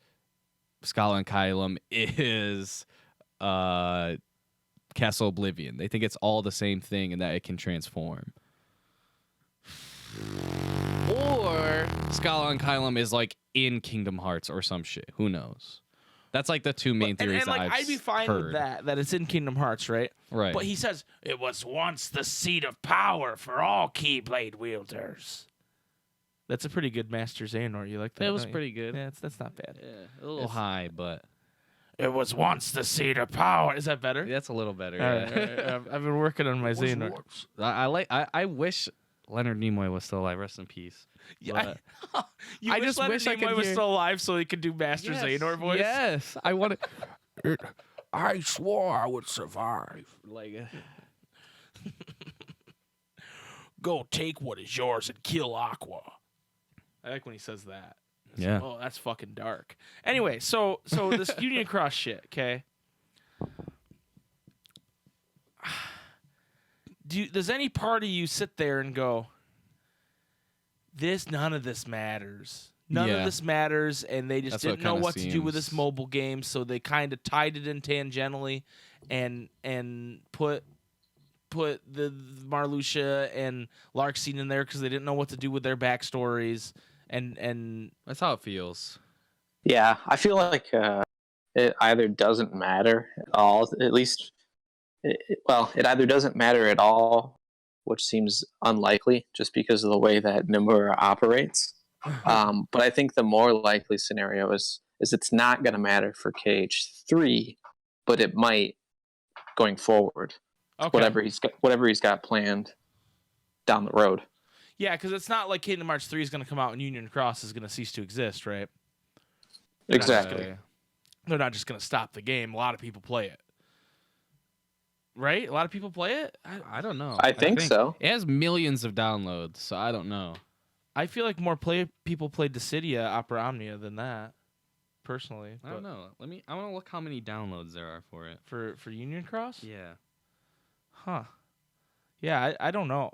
Scala and Kylum, is Castle Oblivion. They think it's all the same thing and that it can transform. Or Scala and Kylum is like in Kingdom Hearts or some shit. Who knows? That's like the two main theories and like I've I'd be fine heard. with that it's in Kingdom Hearts, right? Right. But he says it was once the seat of power for all Keyblade wielders. That's a pretty good Master Xehanort. You like that? It was don't you? pretty good. Yeah, that's not bad. Yeah, a little high, but It was once the seat of power. Is that better? that's a little better. All Yeah. right, all right. I've been working on my Xehanort. I wish Leonard Nimoy was still alive. Rest in peace. Yeah, you I wish just Leonard wish I could Nimoy was hear- still alive so he could do Master Xehanort voice. Yes, I want to. I swore I would survive. Like, Go take what is yours and kill Aqua. I like when he says that. yeah. Oh, that's fucking dark. Anyway, so this Union Cross shit, okay? Does any part of you sit there and go, none of this matters. None of Yeah. this matters, and they just That's what didn't know kinda what to do with this seems- mobile game, so they kind of tied it in tangentially and put the Marluxia and Larkstein in there because they didn't know what to do with their backstories, and That's how it feels. Yeah, I feel like it either doesn't matter at all. At least, it either doesn't matter at all, which seems unlikely just because of the way that Nomura operates. But I think the more likely scenario is it's not going to matter for KH3, but it might going forward. okay. Whatever he's got planned down the road. Yeah, because it's not like Kingdom Hearts 3 is going to come out and Union Cross is going to cease to exist, right? Exactly. They're not just going to stop the game. A lot of people play it. Right? A lot of people play it? I don't know. I think so. It has millions of downloads, so I don't know. I feel like more people played Dissidia Opera Omnia than that, personally. I don't know. I want to look how many downloads there are for it. For Union Cross? Yeah. Huh. Yeah, I don't know.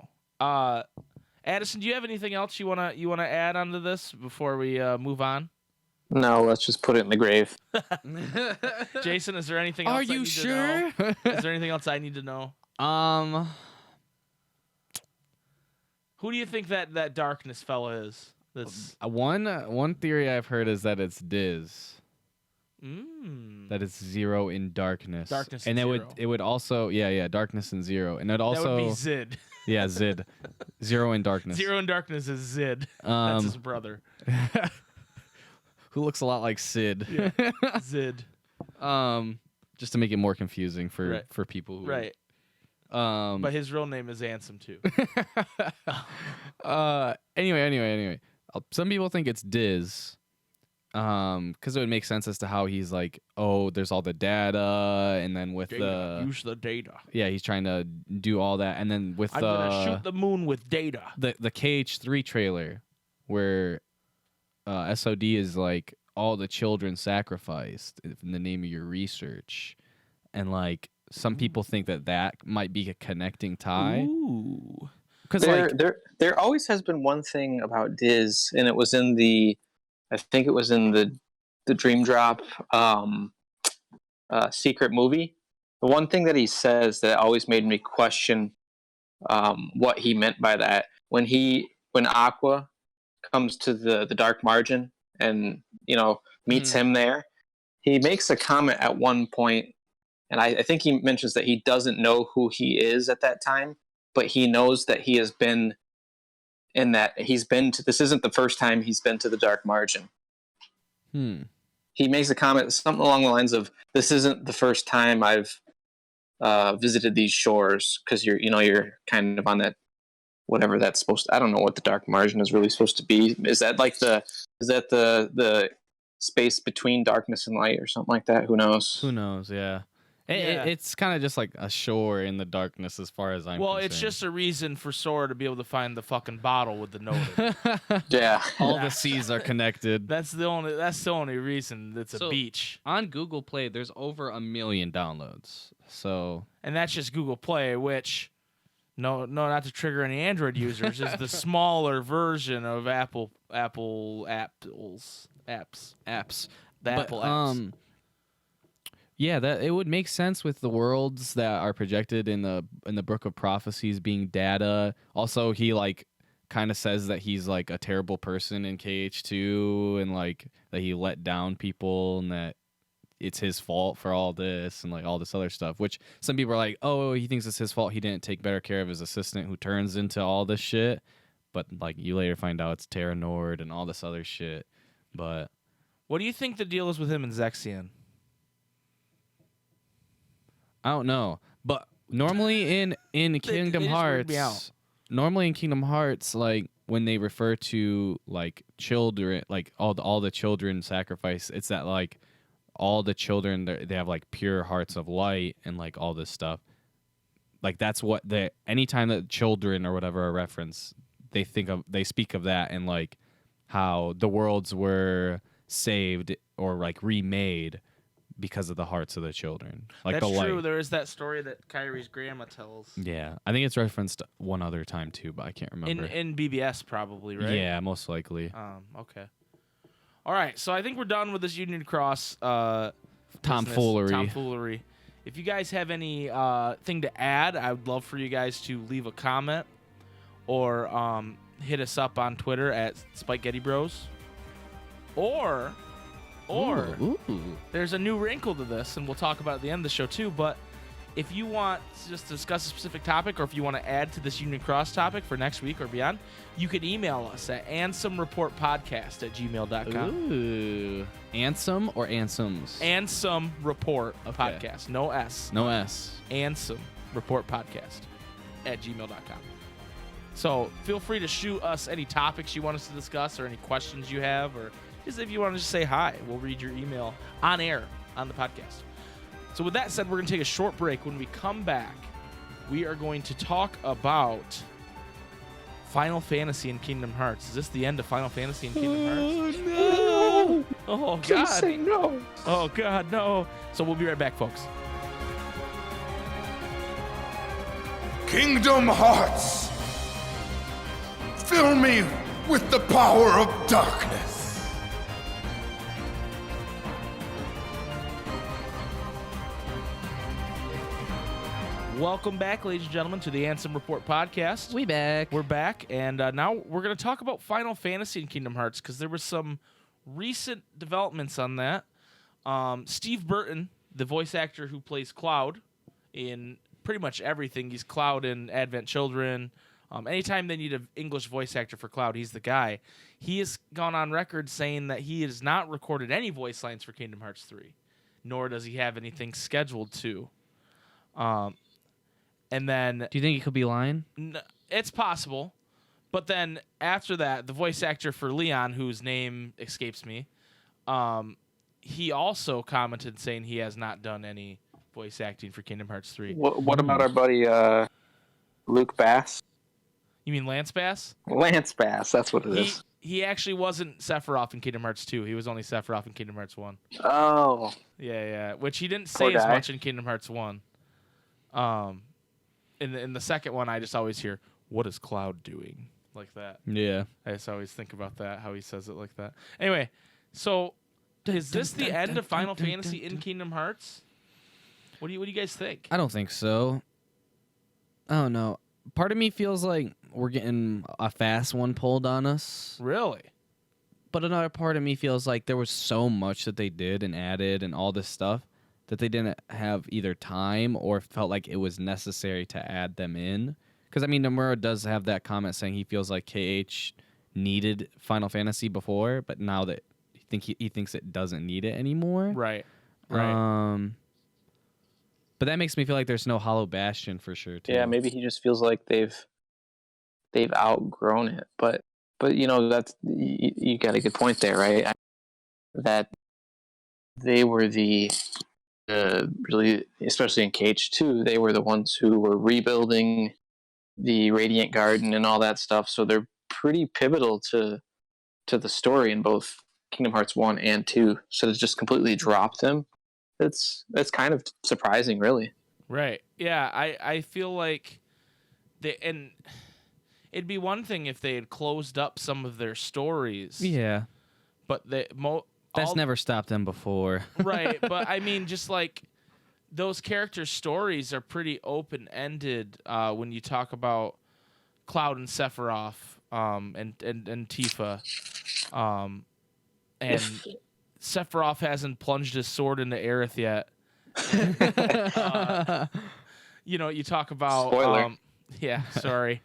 Addison, do you have anything else you wanna add onto this before we move on? No, let's just put it in the grave. Jason, is there anything else Are I you need to sure? know? Is there anything else I need to know? Who do you think that darkness fella is? That's One theory I've heard is that it's Diz. That it's Zero in darkness. Darkness and and it Zero. would also darkness and Zero, and it that also would be Zid. yeah Zid. Zero in darkness. Zero in Darkness is Zid. That's his Um, brother. who looks a lot like Sid. Yeah. Zid. Just to make it more confusing for Right. for people who Right. But his real name is Ansem too. Anyway. Some people think it's Diz. Because it would make sense as to how he's like, oh, there's all the data, and then with Data. Use the data. he's trying to do all that, and then with I'm gonna shoot the moon with data. the KH3 trailer, where SOD is like all the children sacrificed in the name of your research, and like some people think that might be a connecting tie. Ooh. Because There always has been one thing about Diz, and it was in I think it was in the Dream Drop secret movie. The one thing that he says that always made me question what he meant by that when Aqua comes to the dark margin and meets him there, he makes a comment at one point, and I think he mentions that he doesn't know who he is at that time, but he knows that he has been in that this isn't the first time he's been to the dark margin. He makes a comment, something along the lines of, "This isn't the first time I've visited these shores," because you're kind of on that, whatever that's supposed to. I don't know what the dark margin is really supposed to be. Is that the space between darkness and light or something like that? Who knows? who knows? Yeah. Yeah. It's kind of just like a shore in the darkness, as far as I'm Well, concerned. it's just a reason for Sora to be able to find the fucking bottle with the note in it. Yeah. all the seas are connected. That's the only reason it's a So- beach. On Google Play, there's over 1 million downloads. So And that's just Google Play, which not to trigger any Android users, is the smaller version of Apple apps. The Apple apps. Yeah, that it would make sense with the worlds that are projected in the Book of Prophecies being data. Also, he like kind of says that he's like a terrible person in KH2, and like that he let down people, and that it's his fault for all this and like all this other stuff, which some people are like, oh, he thinks it's his fault he didn't take better care of his assistant who turns into all this shit. But like you later find out it's Terra Nord and all this other shit. But What do you think the deal is with him and Zexion? I don't know. But normally in Kingdom just weirded me out. Hearts, normally in Kingdom Hearts, like when they refer to like children, like all the children sacrifice, it's that like all the children they have like pure hearts of light and like all this stuff. Like that's what anytime that children or whatever are referenced, they speak of that and like how the worlds were saved or like remade because of the hearts of the children. Like That's the true. light. There is that story that Kyrie's grandma tells. Yeah, I think it's referenced one other time too, but I can't remember. In BBS probably, right? Yeah, most likely. Okay. All right, so I think we're done with this Union Cross Tomfoolery. If you guys have any thing to add, I would love for you guys to leave a comment or hit us up on Twitter at SpikeGhetti Bros. Or Ooh. there's a new wrinkle to this, and we'll talk about it at the end of the show too, but if you want to just discuss a specific topic or if you want to add to this Union Cross topic for next week or beyond, you can email us at ansomreportpodcast@gmail.com. Ooh. Ansem or Ansems? Ansem Report Okay. Podcast. No S. No S. Ansem Report Podcast @gmail.com. So feel free to shoot us any topics you want us to discuss or any questions you have, or just if you want to just say hi. We'll read your email on air on the podcast. So with that said, we're going to take a short break. When we come back, we are going to talk about Final Fantasy and Kingdom Hearts. Is this the end of Final Fantasy and Kingdom Hearts? No. Oh, God. Please say no. Oh, God, no. So we'll be right back, folks. Kingdom Hearts! Fill me with the power of darkness! Welcome back, ladies and gentlemen, to the Ansem Report podcast. We back. We're back, and now we're going to talk about Final Fantasy and Kingdom Hearts because there was some recent developments on that. Steve Burton, the voice actor who plays Cloud in pretty much everything, he's Cloud in Advent Children. Anytime they need an English voice actor for Cloud, he's the guy. He has gone on record saying that he has not recorded any voice lines for Kingdom Hearts 3, nor does he have anything scheduled to. And then Do you think he could be lying? it's possible, but then after that, the voice actor for Leon, whose name escapes me, he also commented saying he has not done any voice acting for Kingdom Hearts 3. What about our buddy Luke Bass? You mean Lance Bass? Lance Bass, that's what it is. He actually wasn't Sephiroth in Kingdom Hearts 2. He was only Sephiroth in Kingdom Hearts 1. Oh. Yeah. Which he didn't Poor say as guy. much in Kingdom Hearts 1. In the second one, I just always hear, "What is Cloud doing?" like that. Yeah. I just always think about that, how he says it like that. Anyway, so is this the end of Final Fantasy in Kingdom Hearts? What do you guys think? I don't think so. I don't know. Part of me feels like we're getting a fast one pulled on us. Really? But another part of me feels like there was so much that they did and added and all this stuff that they didn't have either time or felt like it was necessary to add them in. Because, I mean, Nomura does have that comment saying he feels like KH needed Final Fantasy before, but now that he thinks it doesn't need it anymore. Right. But that makes me feel like there's no Hollow Bastion for sure, too. Yeah, maybe he just feels like they've outgrown it. But you know, that's you got a good point there, right? That they were the really, especially in KH2, they were the ones who were rebuilding the Radiant Garden and all that stuff. So they're pretty pivotal to the story in both Kingdom Hearts 1 and 2. So to just completely drop them, that's kind of surprising, really. Right. Yeah, I feel like and it'd be one thing if they had closed up some of their stories. Yeah. But That's never stopped them before. Right, but I mean, just like those characters' stories are pretty open-ended when you talk about Cloud and Sephiroth and Tifa, and Sephiroth hasn't plunged his sword into Aerith yet. You talk about Spoiler. Yeah, sorry.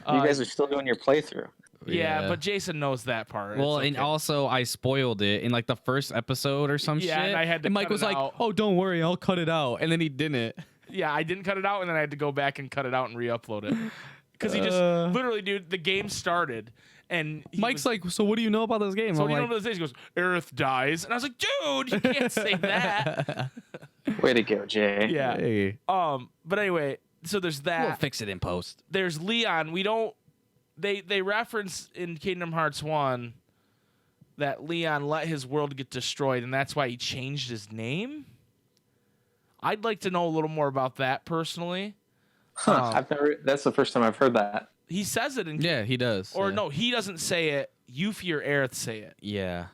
You guys are still doing your playthrough. Yeah, but Jason knows that part. Well, It's and okay. also I spoiled it in like the first episode or some shit. Yeah, and I had to Mike cut was it like, out. "Oh, don't worry, I'll cut it out," and then he didn't. Yeah, I didn't cut it out, and then I had to go back and cut it out and re-upload it. Because he just literally, dude, the game started, and Mike's like, "So what do you know about this game?" so I'm what do you like, know about this? He goes, Aerith dies, and I was like, dude, you can't say that. Way to go, Jay. Yeah. "Hey, But anyway, so there's that. we'll fix it in post." There's Leon. We don't. They reference in Kingdom Hearts 1 that Leon let his world get destroyed, and that's why he changed his name. I'd like to know a little more about that personally. Huh. That's the first time I've heard that. He says it in Yeah, he does. or yeah. no, he doesn't say it. Yuffie or Aerith say it. Yeah,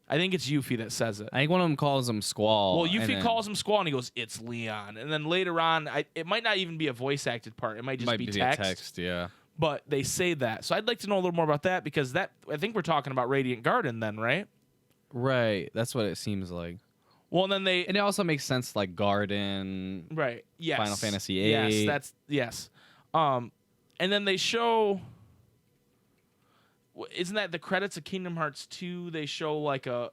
I think it's Yuffie that says it. I think one of them calls him Squall. Well, and Yuffie then calls him Squall, and he goes, "It's Leon." And then later on, it might not even be a voice acted part. It might just be a text. text. Yeah. But they say that, so I'd like to know a little more about that because I think we're talking about Radiant Garden then, right? Right. That's what it seems like. Well, and then And it also makes sense, like Garden. right, yes, Final Fantasy yes, VIII. yes. And then they show, isn't that the credits of Kingdom Hearts 2? They show like a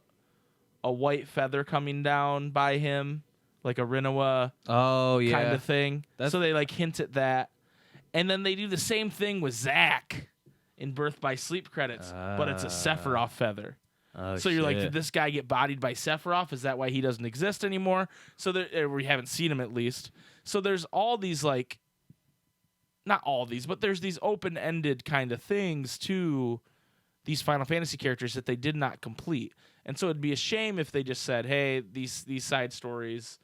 white feather coming down by him, like a Rinoa Oh yeah. kind of thing. That's- So they like hint at that. And then they do the same thing with Zack in Birth by Sleep credits, but it's a Sephiroth feather. Oh, So you're like, shit. did this guy get bodied by Sephiroth? Is that why he doesn't exist anymore? So we haven't seen him at least. So there's all these like, not all these, but there's these open-ended kind of things to these Final Fantasy characters that they did not complete. And so it'd be a shame if they just said, hey, these side stories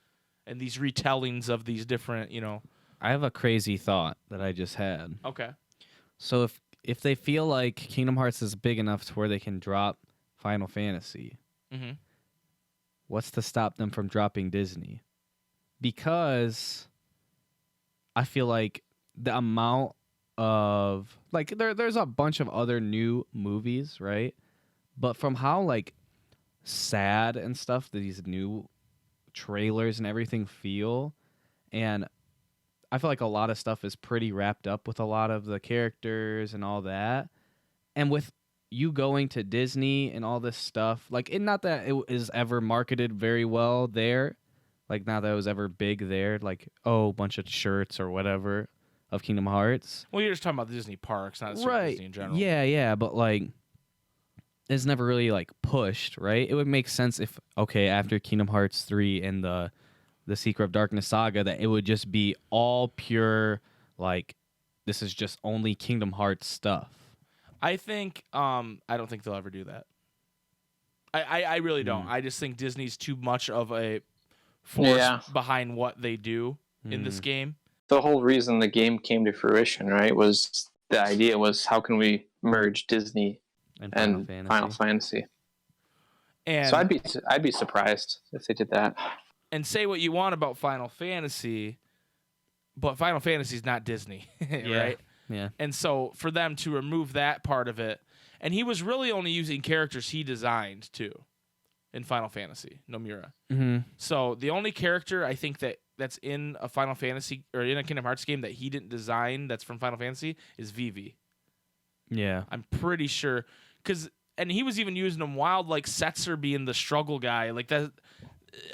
and these retellings of these different, I have a crazy thought that I just had. Okay. So if they feel like Kingdom Hearts is big enough to where they can drop Final Fantasy, Mm-hmm. what's to stop them from dropping Disney? Because I feel like the amount of like there's a bunch of other new movies, right? But from how like sad and stuff these new trailers and everything feel, and I feel like a lot of stuff is pretty wrapped up with a lot of the characters and all that. And with you going to Disney and all this stuff, like, not that it is ever marketed very well there, like, not that it was ever big there, like, a bunch of shirts or whatever of Kingdom Hearts. Well, you're just talking about the Disney parks, not necessarily Disney in general. Yeah, but, like, it's never really, like, pushed, right? It would make sense if, okay, after Kingdom Hearts 3 and the Secret of Darkness saga, that it would just be all pure, like, this is just only Kingdom Hearts stuff. I think I don't think they'll ever do that. I really don't. I just think Disney's too much of a force behind what they do in this game. The whole reason the game came to fruition, right, was the idea was how can we merge Disney and Final Fantasy. And So I'd be surprised if they did that. and say what you want about Final Fantasy, but Final Fantasy's not Disney, right? Yeah. And so for them to remove that part of it, and he was really only using characters he designed too in Final Fantasy, Nomura. Mm-hmm. So the only character I think that's in a Final Fantasy or in a Kingdom Hearts game that he didn't design that's from Final Fantasy is Vivi. Yeah. I'm pretty sure and he was even using them wild, like Setzer being the struggle guy, like that.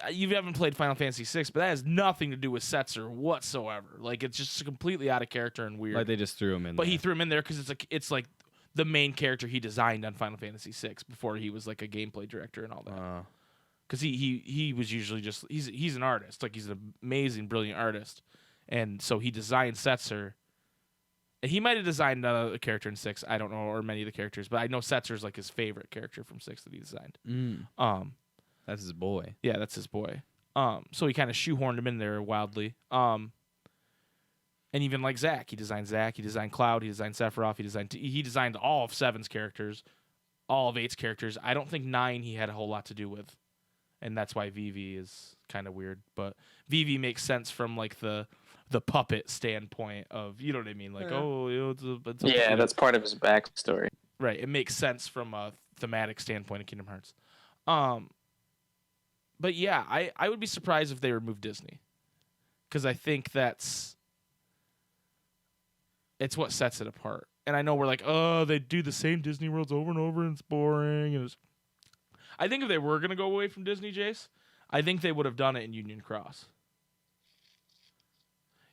You haven't played Final Fantasy VI, but that has nothing to do with Setzer whatsoever. Like, it's just completely out of character and weird. Like they just threw him in But there. he threw him in there because it's like the main character he designed on Final Fantasy VI before he was like a gameplay director and all that. Because he was usually just he's an artist, like he's an amazing, brilliant artist, and so he designed Setzer. And he might have designed a character in 6, I don't know, or many of the characters, but I know Setzer's like his favorite character from 6 that he designed. That's his boy. Yeah, that's his boy. So he kind of shoehorned him in there wildly. And even like Zack, he designed Cloud, he designed Sephiroth, he designed all of 7's characters, all of 8's characters. I don't think 9 he had a whole lot to do with, and that's why Vivi is kind of weird. But Vivi makes sense from like the puppet standpoint of, you know what I mean? Like, That's part of his backstory. Right. It makes sense from a thematic standpoint of Kingdom Hearts. but yeah, I would be surprised if they removed Disney, because I think it's what sets it apart. And I know we're like, oh, they do the same Disney worlds over and over, and it's boring. And I think if they were gonna go away from Disney, Jace, I think they would have done it in Union Cross.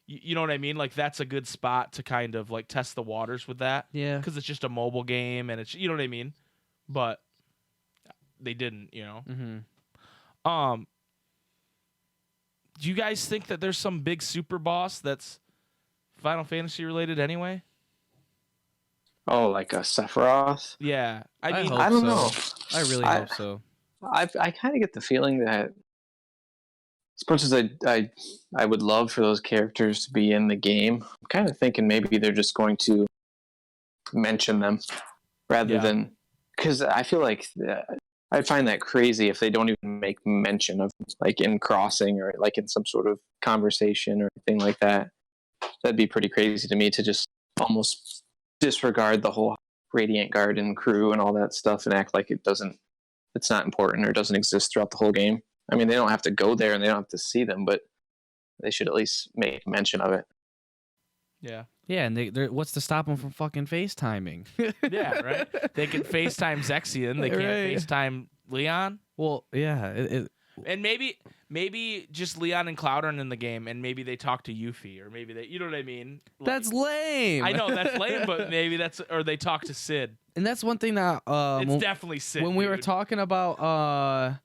You know what I mean? Like, that's a good spot to kind of like test the waters with that. Yeah. Because it's just a mobile game, and it's, you know what I mean? But they didn't, you know. Mm-hmm. Do you guys think that there's some big super boss that's Final Fantasy related anyway? Oh, like a Sephiroth? Yeah. I mean, hope I don't so. know. I really hope so. I kind of get the feeling that as much as I would love for those characters to be in the game, I'm kind of thinking maybe they're just going to mention them rather than, because I feel like I find that crazy if they don't even make mention of, like, in Crossing or like in some sort of conversation or anything like that. That'd be pretty crazy to me, to just almost disregard the whole Radiant Guard and crew and all that stuff and act like it's not important or doesn't exist throughout the whole game. I mean, they don't have to go there and they don't have to see them, but they should at least make mention of it. yeah. Yeah, and what's to stop them from fucking FaceTiming? Yeah, right? They can FaceTime Zexion. They can't Right. FaceTime Leon. Well, yeah. And maybe just Leon and Cloud aren't in the game, and maybe they talk to Yuffie, or maybe they, you know what I mean? Like, That's lame. I know that's lame, but maybe or they talk to Sid. And that's one thing that It's definitely Sid. when we were dude. talking about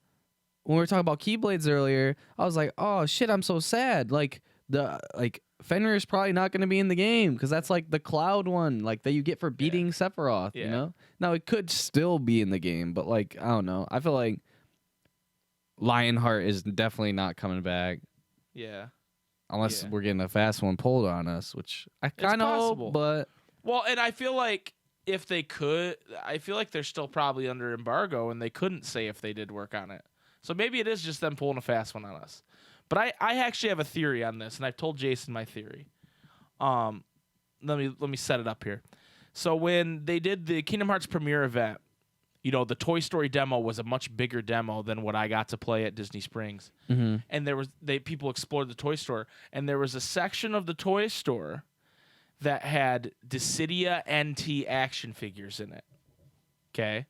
Keyblades earlier, I was like, oh shit, I'm so sad. Like Fenrir is probably not going to be in the game because that's like the Cloud one, like that you get for beating Sephiroth. Yeah. You know, now it could still be in the game, but like I don't know. I feel like Lionheart is definitely not coming back Yeah. unless Yeah. we're getting a fast one pulled on us, which I kind of possible. hope. But Well, and I feel like if they could, I feel like they're still probably under embargo, and they couldn't say if they did work on it. So maybe it is just them pulling a fast one on us. But I actually have a theory on this, and I've told Jason my theory. Let me set it up here. So when they did the Kingdom Hearts premiere event, you know, the Toy Story demo was a much bigger demo than what I got to play at Disney Springs. mm-hmm. And people explored the toy store, and there was a section of the toy store that had Dissidia NT action figures in it. Okay?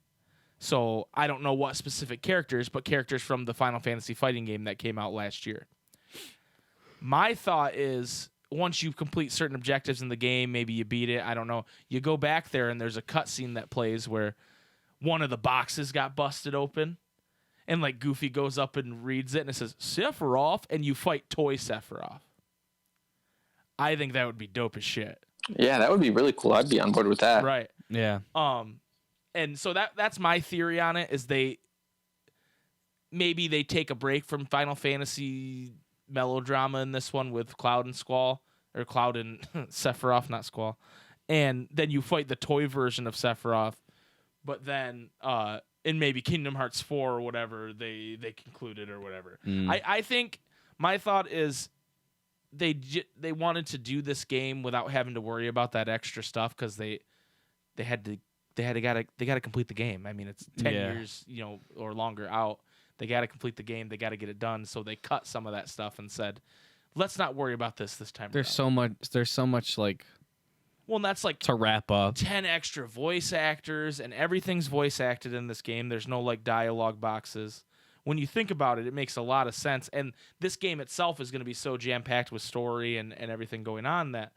So I don't know what specific characters, but characters from the Final Fantasy fighting game that came out last year. My thought is, once you complete certain objectives in the game, maybe you beat it, I don't know, you go back there and there's a cutscene that plays where one of the boxes got busted open, and like Goofy goes up and reads it, and it says Sephiroth, and you fight Toy Sephiroth. I think that would be dope as shit. Yeah, that would be really cool. I'd be on board with that. Right. yeah, And so that's my theory on it, is maybe they take a break from Final Fantasy melodrama in this one with Cloud and Squall, or Cloud and Sephiroth, not Squall. And then you fight the toy version of Sephiroth, but then in maybe Kingdom Hearts 4 or whatever, they conclude it or whatever. I think my thought is they wanted to do this game without having to worry about that extra stuff, because they gotta complete the game. I mean, it's 10 years, you know, or longer out. They gotta complete the game. They gotta get it done. So they cut some of that stuff and said, let's not worry about this time. there's so much like Well, and that's like to wrap up. 10 extra voice actors, and everything's voice acted in this game. There's no like dialogue boxes. When you think about it, it makes a lot of sense. And this game itself is going to be so jam-packed with story and everything going on that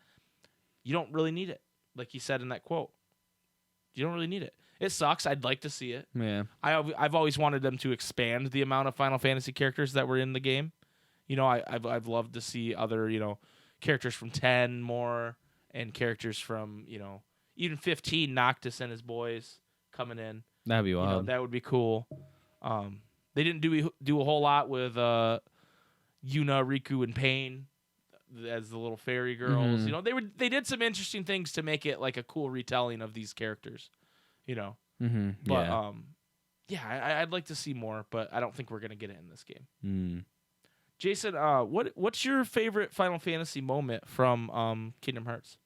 you don't really need it. Like you said in that quote, you don't really need it. It sucks. I'd like to see it. Yeah, I've always wanted them to expand the amount of Final Fantasy characters that were in the game. You know, I've loved to see other, you know, characters from 10 more, and characters from, you know, even 15, Noctis and his boys coming in. that'd be You know, wild. that would be cool. They didn't do a whole lot with Yuna, Riku, and Pain as the little fairy girls. Mhm. You know, they did some interesting things to make it like a cool retelling of these characters. You know, mm-hmm. but I'd like to see more, but I don't think we're gonna get it in this game. Mm. Jason, what's your favorite Final Fantasy moment from Kingdom Hearts?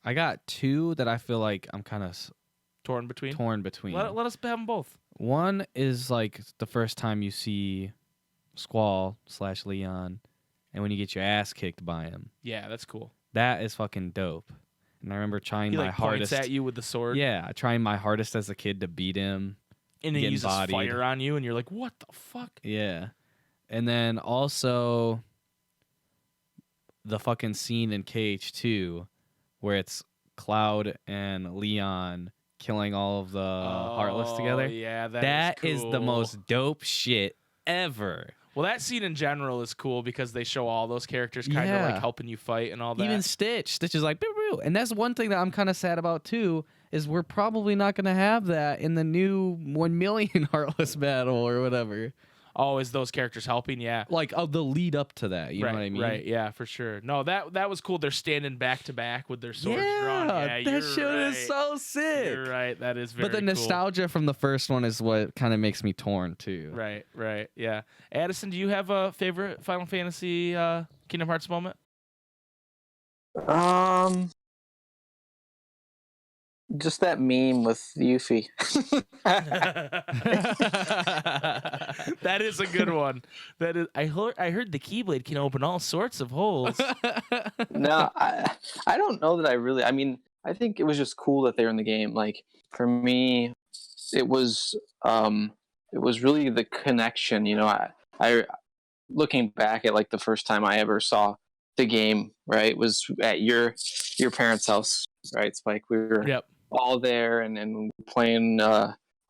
I got two that I feel like I'm kind of Torn between. torn between. Let us have them both. One is like the first time you see Squall/Leon, and when you get your ass kicked by him. Yeah, that's cool. That is fucking dope. And I remember trying He my like hardest. points at you with the sword. Yeah, trying my hardest as a kid to beat him. And then he getting uses bodied. fire on you, and you're like, what the fuck? Yeah. And then also the fucking scene in KH2 where it's Cloud and Leon killing all of the Heartless together. Yeah, That is is cool. the most dope shit ever. Well, that scene in general is cool because they show all those characters kind of Yeah. like helping you fight and all that. Even Stitch. Stitch is like, boo, boo. And that's one thing that I'm kind of sad about too, is we're probably not going to have that in the new 1 million Heartless battle or whatever. Oh, is those characters helping? Yeah. Like, of the lead up to that. You right, know what I mean? Right, yeah, for sure. No, that was cool. They're standing back to back with their swords drawn. Yeah, that shit is so sick. You're right. That is very But the cool. nostalgia from the first one is what kind of makes me torn too. Right, yeah. Addison, do you have a favorite Final Fantasy Kingdom Hearts moment? Just that meme with Yuffie. That is a good one. That is. I heard the Keyblade can open all sorts of holes. No, I don't know that I really. I mean, I think it was just cool that they're in the game. Like for me, it was really the connection. You know, I looking back at like the first time I ever saw the game, right, was at your parents' house, right, Spike? We were all there and playing.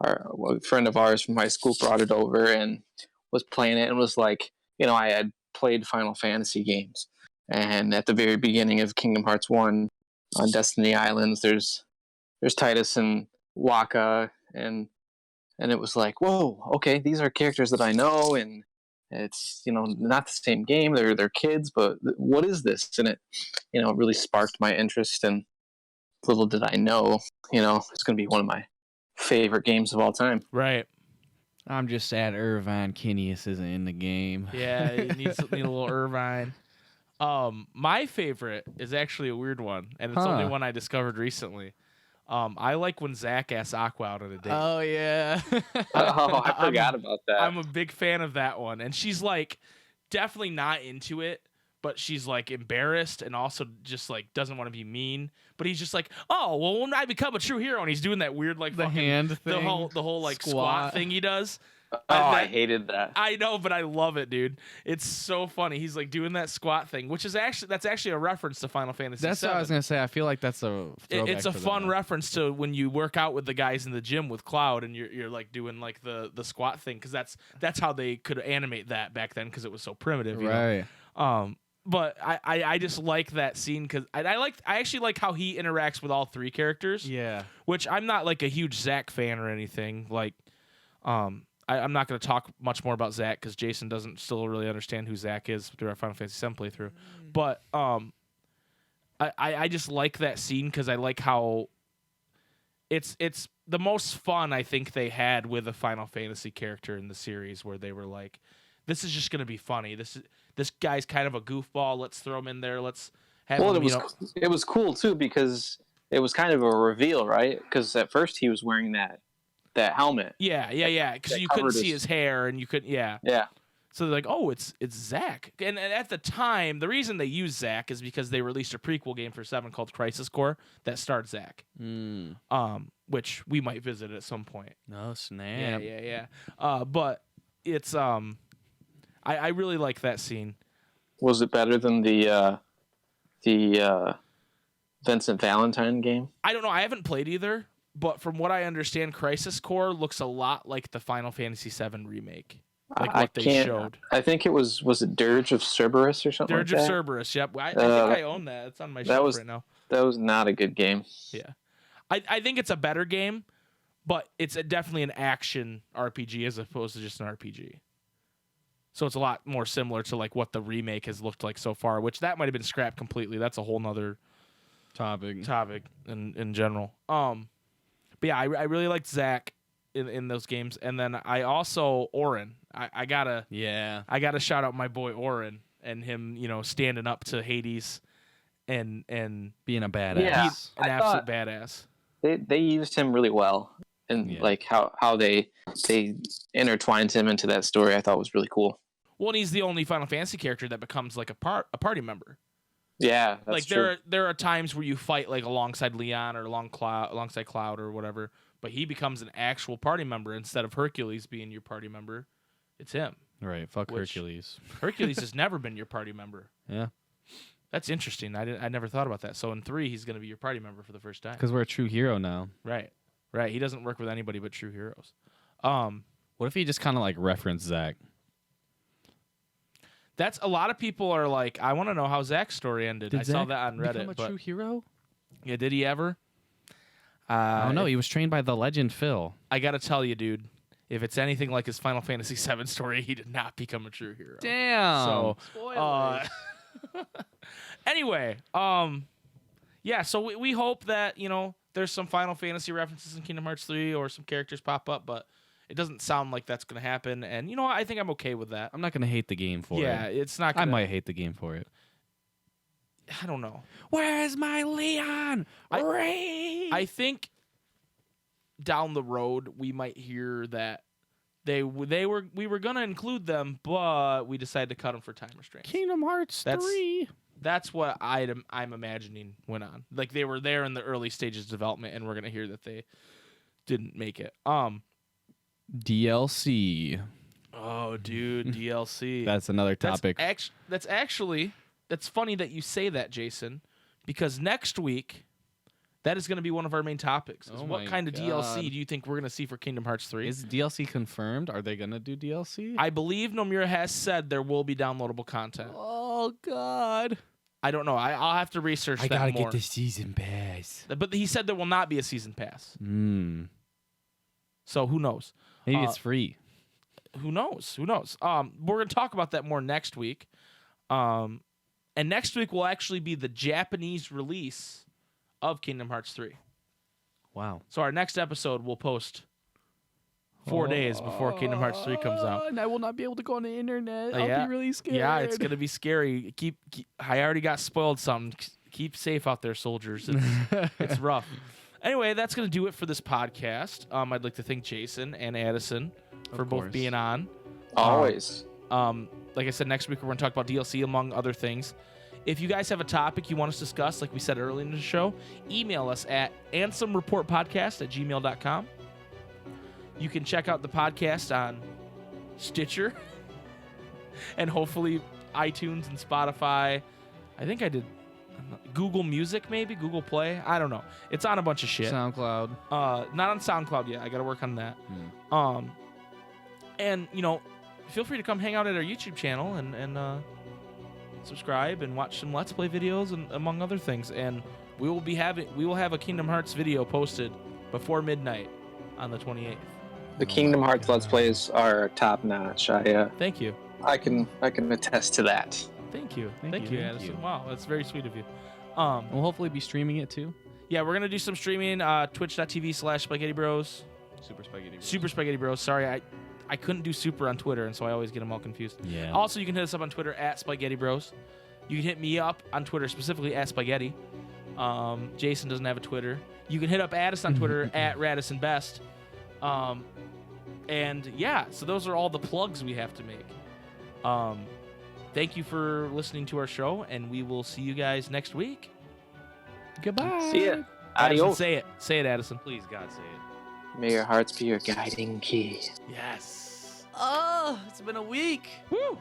A friend of ours from high school brought it over and was playing it and was like, you know, I had played Final Fantasy games, and at the very beginning of Kingdom Hearts 1 on Destiny Islands, there's Titus and Waka, and it was like, whoa, okay, these are characters that I know, and it's, you know, not the same game. They're kids, but what is this? And it, you know, really sparked my interest. And little did I know, you know, it's going to be one of my favorite games of all time. Right. I'm just sad Irvine Kinneas isn't in the game. Yeah, it needs a little Irvine. My favorite is actually a weird one, and it's only one I discovered recently. I like when Zack asks Aqua out on a date. Oh yeah. Oh, I forgot about that. I'm a big fan of that one, and she's like definitely not into it, but she's like embarrassed and also just like doesn't want to be mean. But he's just like, oh well, when I become a true hero, and he's doing that weird like the fucking, hand thing, the whole like squat thing he does. I hated that. I know, but I love it, dude. It's so funny. He's like doing that squat thing, which is actually a reference to Final Fantasy VII. That's what I was gonna say. I feel like that's a throwback it's a to fun that. reference to when you work out with the guys in the gym with Cloud, and you're like doing like the squat thing, because that's how they could animate that back then, because it was so primitive, you right? know? But I just like that scene because I actually like how he interacts with all three characters. Yeah. Which I'm not like a huge Zack fan or anything. Like, I'm not going to talk much more about Zack because Jason doesn't still really understand who Zack is through our Final Fantasy VII playthrough. But I just like that scene because I like how it's the most fun I think they had with a Final Fantasy character in the series, where they were like, this is just going to be funny. This guy's kind of a goofball. Let's throw him in there. Let's have him, it was cool too because it was kind of a reveal, right? Because at first he was wearing that helmet. Yeah. Because you couldn't see his hair, and you couldn't. Yeah. So they're like, oh, it's Zack. And at the time, the reason they used Zack is because they released a prequel game for 7 called Crisis Core that starred Zack. Which we might visit at some point. No snap. Yeah. But it's I really like that scene. Was it better than the Vincent Valentine game? I don't know. I haven't played either, but from what I understand, Crisis Core looks a lot like the Final Fantasy VII remake, like what they showed. I think it was it Dirge of Cerberus or something Dirge like of that? Cerberus, yep. I think I own that. It's on my shelf right now. That was not a good game. Yeah. I think it's a better game, but it's definitely an action RPG as opposed to just an RPG. So it's a lot more similar to like what the remake has looked like so far, which that might have been scrapped completely. That's a whole nother topic in general. But yeah, I really liked Zack in those games, and then I also Auron. I gotta shout out my boy Auron and him, you know, standing up to Hades and being a badass. Yeah, he's an absolute badass. They used him really well. and Yeah. like how they intertwined him into that story, I thought was really cool. Well, and he's the only Final Fantasy character that becomes like a party member. Yeah, that's Like true. there are times where you fight like alongside Leon or alongside Cloud or whatever, but he becomes an actual party member instead of Hercules being your party member. It's him. Right. Fuck Which- Hercules. Hercules has never been your party member. Yeah. That's interesting. I never thought about that. So in 3, he's going to be your party member for the first time. Because we're a true hero now. Right. He doesn't work with anybody but true heroes. What if he just kind of like referenced Zach? That's a lot of people are like, I want to know how Zach's story ended. I saw Zach that on Reddit. become a But true hero? yeah, did he ever? I don't know. He was trained by the legend Phil. I got to tell you, dude, if it's anything like his Final Fantasy VII story, he did not become a true hero. Damn. So, anyway, yeah, so we hope that, there's some Final Fantasy references in Kingdom Hearts 3 or some characters pop up, but it doesn't sound like that's going to happen. And, I think I'm okay with that. I'm not going to hate the game for it. Yeah, it's not I going to... might hate the game for it. I don't know. Where's my Leon? I think down the road we might hear that we were gonna include them, but we decided to cut them for time restraints. Kingdom Hearts 3. That's what I'm imagining went on. Like they were there in the early stages of development, and we're gonna hear that they didn't make it. DLC. Oh, dude, DLC. That's another topic. That's funny that you say that, Jason, because next week that is going to be one of our main topics. Is what kind of DLC do you think we're going to see for Kingdom Hearts 3? Is DLC confirmed? Are they going to do DLC? I believe Nomura has said there will be downloadable content. Oh, God. I don't know. I'll have to research that more. I gotta get the season pass. But he said there will not be a season pass. So who knows? Maybe it's free. Who knows? We're going to talk about that more next week. And next week will actually be the Japanese release of Kingdom Hearts 3. Wow. So our next episode will post 4 days before Kingdom Hearts 3 comes out. And I will not be able to go on the internet. I'll Yeah. be really scared. Yeah, it's going to be scary. I already got spoiled something. Keep safe out there, soldiers. It's rough. Anyway, that's going to do it for this podcast. I'd like to thank Jason and Addison for both being on. Always. Like I said, next week we're going to talk about DLC, among other things. If you guys have a topic you want us to discuss, like we said earlier in the show, email us at ansemreportpodcast@gmail.com. You can check out the podcast on Stitcher and hopefully iTunes and Spotify. I think I did Google Music, maybe Google Play. I don't know. It's on a bunch of shit. SoundCloud. Not on SoundCloud yet. I got to work on that. And feel free to come hang out at our YouTube channel and subscribe and watch some Let's Play videos and among other things. And we will have a Kingdom Hearts video posted before midnight on the 28th. The Kingdom Hearts Let's Plays are top notch. Thank you. I can attest to that. Thank you, Thank you. Addison. Wow, that's very sweet of you. We'll hopefully be streaming it too. Yeah, we're gonna do some streaming. Twitch.tv/SpikeGhetti Bros. Super Spaghetti Bros. Super Spaghetti Bros. Sorry, I couldn't do super on Twitter, and so I always get them all confused. Yeah. Also, you can hit us up on Twitter at Spaghetti Bros. You can hit me up on Twitter specifically at Spaghetti. Jason doesn't have a Twitter. You can hit up Addison on Twitter at RadissonBest. And yeah, so those are all the plugs we have to make. Thank you for listening to our show, and we will see you guys next week. Goodbye. See ya. Addison, Adios. say it. Say it, Addison. Please, God, say it. May your hearts be your guiding key. Yes. Oh, it's been a week. Woo!